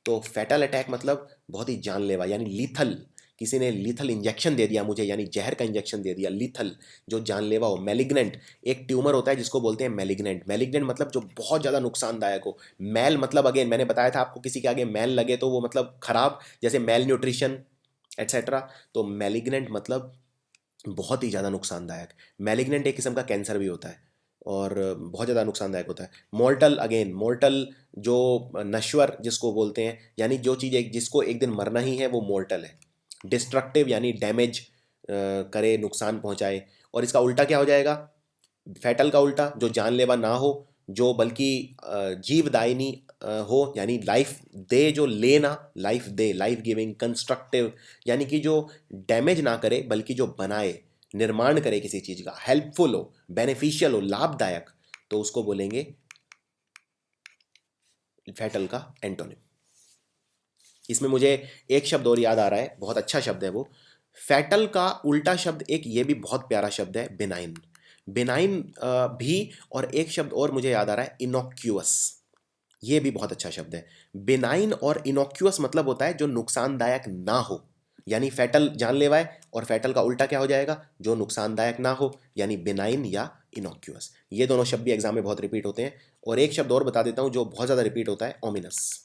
तो फैटल अटैक मतलब बहुत ही जानलेवा, यानी लीथल, किसी ने लीथल इंजेक्शन दे दिया मुझे, यानी जहर का इंजेक्शन दे दिया, लीथल, जो जानलेवा हो। मैलिग्नेंट, एक ट्यूमर होता है जिसको बोलते हैं मैलिग्नेंट। मैलिग्नेंट मतलब जो बहुत ज़्यादा नुकसानदायक हो। मैल मतलब अगेन मैंने बताया था आपको, किसी के आगे मैल लगे तो वो मतलब खराब, जैसे मेल न्यूट्रिशन एट्सेट्रा। तो मैलिग्नेंट मतलब बहुत ही ज़्यादा नुकसानदायक। मैलिग्नेंट एक किस्म का कैंसर भी होता है और बहुत ज़्यादा नुकसानदायक होता है। मोर्टल, अगेन मोर्टल जो नश्वर जिसको बोलते हैं, यानी जो चीज़ जिसको एक दिन मरना ही है वो मोर्टल है। डिस्ट्रक्टिव यानी डैमेज करे, नुकसान पहुंचाए। और इसका उल्टा क्या हो जाएगा, फैटल का उल्टा जो जानलेवा ना हो, जो बल्कि जीवदायिनी हो, यानी लाइफ दे, जो लेना, लाइफ दे, लाइफ गिविंग, कंस्ट्रक्टिव, यानी कि जो डैमेज ना करे बल्कि जो बनाए, निर्माण करे किसी चीज़ का, हेल्पफुल हो, बेनिफिशियल हो, लाभदायक, तो उसको बोलेंगे फैटल का एंटोनिम। इसमें मुझे एक शब्द और याद आ रहा है, बहुत अच्छा शब्द है वो। फैटल का उल्टा शब्द एक ये भी बहुत प्यारा शब्द है, बिनाइन। बिनाइन भी, और एक शब्द और मुझे याद आ रहा है, इनोक्यूअस। ये भी बहुत अच्छा शब्द है। बेनाइन और इनोक्यूअस मतलब होता है जो नुकसानदायक ना हो, यानी फैटल जानलेवा है, और फैटल का उल्टा क्या हो जाएगा, जो नुकसानदायक ना हो, यानी बेनाइन या इनोक्यूअस। ये दोनों शब्द भी एग्जाम में बहुत रिपीट होते हैं। और एक शब्द और बता देता हूं जो बहुत ज्यादा रिपीट होता है, ओमिनस।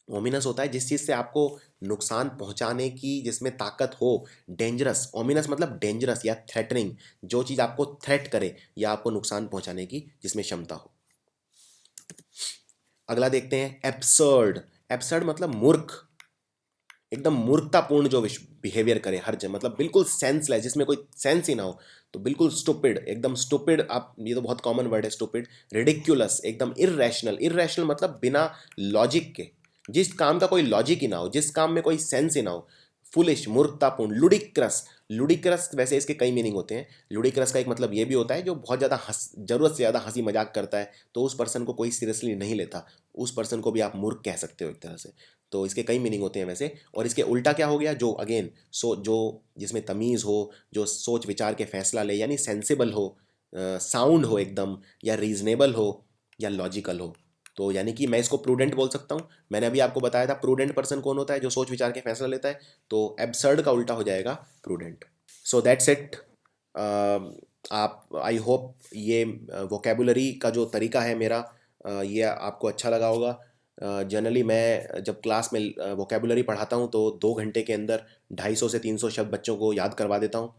ओमिनस होता है जिस चीज से आपको नुकसान पहुंचाने की जिसमें ताकत हो। डेंजरस, ओमिनस मतलब डेंजरस या थ्रेटनिंग, जो चीज आपको थ्रेट करे या आपको नुकसान पहुंचाने की जिसमें क्षमता हो। अगला देखते हैं, एब्सर्ड। एब्सर्ड मतलब मूर्ख, एकदम मूर्खतापूर्ण जो बिहेवियर करे हर जगह, मतलब बिल्कुल सेंसलेस, जिसमें कोई सेंस ही ना हो, तो बिल्कुल स्टूपिड, एकदम स्टूपिड। आप, ये तो बहुत कॉमन वर्ड है स्टूपिड। रिडिक्यूलस, एकदम इररेशनल। इररेशनल मतलब बिना लॉजिक के, जिस काम का कोई लॉजिक ही ना हो, जिस काम में कोई सेंस ही ना हो। फुलिश, मूर्खतापूर्ण। लुडिक्रस, लुडिक्रस वैसे इसके कई मीनिंग होते हैं। लुडिक्रस का एक मतलब ये भी होता है जो बहुत ज़्यादा हंस, जरूरत से ज़्यादा हंसी मजाक करता है, तो उस पर्सन को कोई सीरियसली नहीं लेता, उस पर्सन को भी आप मूर्ख कह सकते हो एक तरह से। तो इसके कई मीनिंग होते हैं वैसे। और इसके उल्टा क्या हो गया, जो अगेन जो जिसमें तमीज़ हो, जो सोच विचार के फैसला ले, यानी सेंसिबल हो, साउंड हो एकदम, या रीजनेबल हो, या लॉजिकल हो। तो यानी कि मैं इसको प्रूडेंट बोल सकता हूँ। मैंने अभी आपको बताया था प्रूडेंट पर्सन कौन होता है, जो सोच विचार के फैसला लेता है। तो एब्सर्ड का उल्टा हो जाएगा प्रूडेंट। So that's it. आप, आई होप ये वोकेबुलरी का जो तरीका है मेरा, ये आपको अच्छा लगा होगा। जनरली मैं जब क्लास में वोकेबुलरी पढ़ाता हूँ तो 2 घंटे के अंदर 250 से 300 शब्द बच्चों को याद करवा देता हूँ।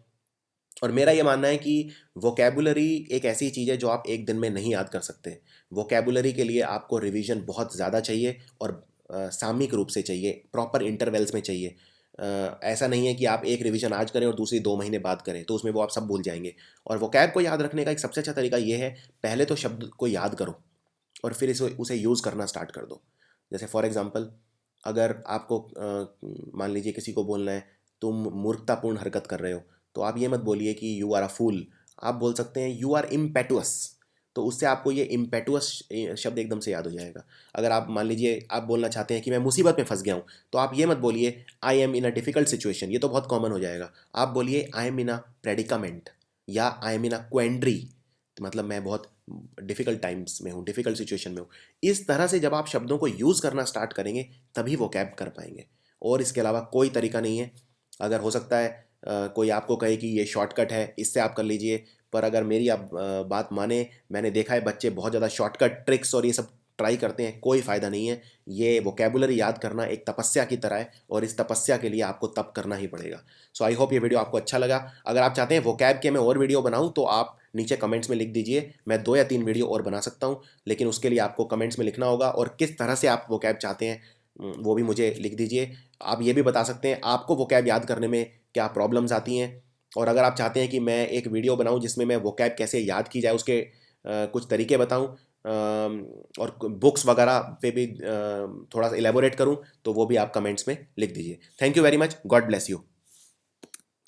और मेरा ये मानना है कि वोकेबुलरी एक ऐसी चीज़ है जो आप एक दिन में नहीं याद कर सकते। वोकेबुलरी के लिए आपको रिवीजन बहुत ज़्यादा चाहिए, और सामयिक रूप से चाहिए, प्रॉपर इंटरवल्स में चाहिए। ऐसा नहीं है कि आप एक रिवीजन आज करें और दूसरी 2 महीने बाद करें, तो उसमें वो आप सब भूल जाएंगे। और वोकैब को याद रखने का एक सबसे अच्छा तरीका ये है, पहले तो शब्द को याद करो और फिर इसे उसे यूज़ करना स्टार्ट कर दो। जैसे फॉर एग्जांपल, अगर आपको मान लीजिए किसी को बोलना है तुम मूर्खतापूर्ण हरकत कर रहे हो, तो आप ये मत बोलिए कि यू आर अ फूल, आप बोल सकते हैं यू आर इम्पेटुअस। तो उससे आपको ये इम्पेटुअस शब्द एकदम से याद हो जाएगा। अगर आप मान लीजिए आप बोलना चाहते हैं कि मैं मुसीबत में फंस गया हूँ, तो आप ये मत बोलिए I am in a difficult situation, ये तो बहुत कॉमन हो जाएगा। आप बोलिए I am in a predicament, या आई एम इन अ क्वेंड्री, मतलब मैं बहुत डिफ़िकल्ट टाइम्स में हूँ, डिफ़िकल्ट सिचुएशन में हूँ। इस तरह से जब आप शब्दों को यूज़ करना स्टार्ट करेंगे तभी वो कैब कर पाएंगे, और इसके अलावा कोई तरीका नहीं है। अगर हो सकता है कोई आपको कहे कि ये शॉर्टकट है, इससे आप कर लीजिए, पर अगर मेरी आप बात माने, मैंने देखा है बच्चे बहुत ज़्यादा शॉर्टकट ट्रिक्स और ये सब ट्राई करते हैं, कोई फ़ायदा नहीं है। ये वोकेबुलरी याद करना एक तपस्या की तरह है, और इस तपस्या के लिए आपको तप करना ही पड़ेगा। सो आई होप ये वीडियो आपको अच्छा लगा। अगर आप चाहते हैं वोकैब के मैं और वीडियो बनाऊं, तो आप नीचे कमेंट्स में लिख दीजिए, मैं 2 या 3 वीडियो और बना सकता हूं। लेकिन उसके लिए आपको कमेंट्स में लिखना होगा, और किस तरह से आप वोकैब चाहते हैं वो भी मुझे लिख दीजिए। आप ये भी बता सकते हैं आपको वोकैब याद करने में क्या प्रॉब्लम्स आती हैं। और अगर आप चाहते हैं कि मैं एक वीडियो बनाऊं जिसमें मैं वोकैब कैसे याद की जाए उसके कुछ तरीके बताऊं, और बुक्स वगैरह पे भी थोड़ा सा इलेबोरेट करूं, तो वो भी आप कमेंट्स में लिख दीजिए। Thank you very much, God bless you.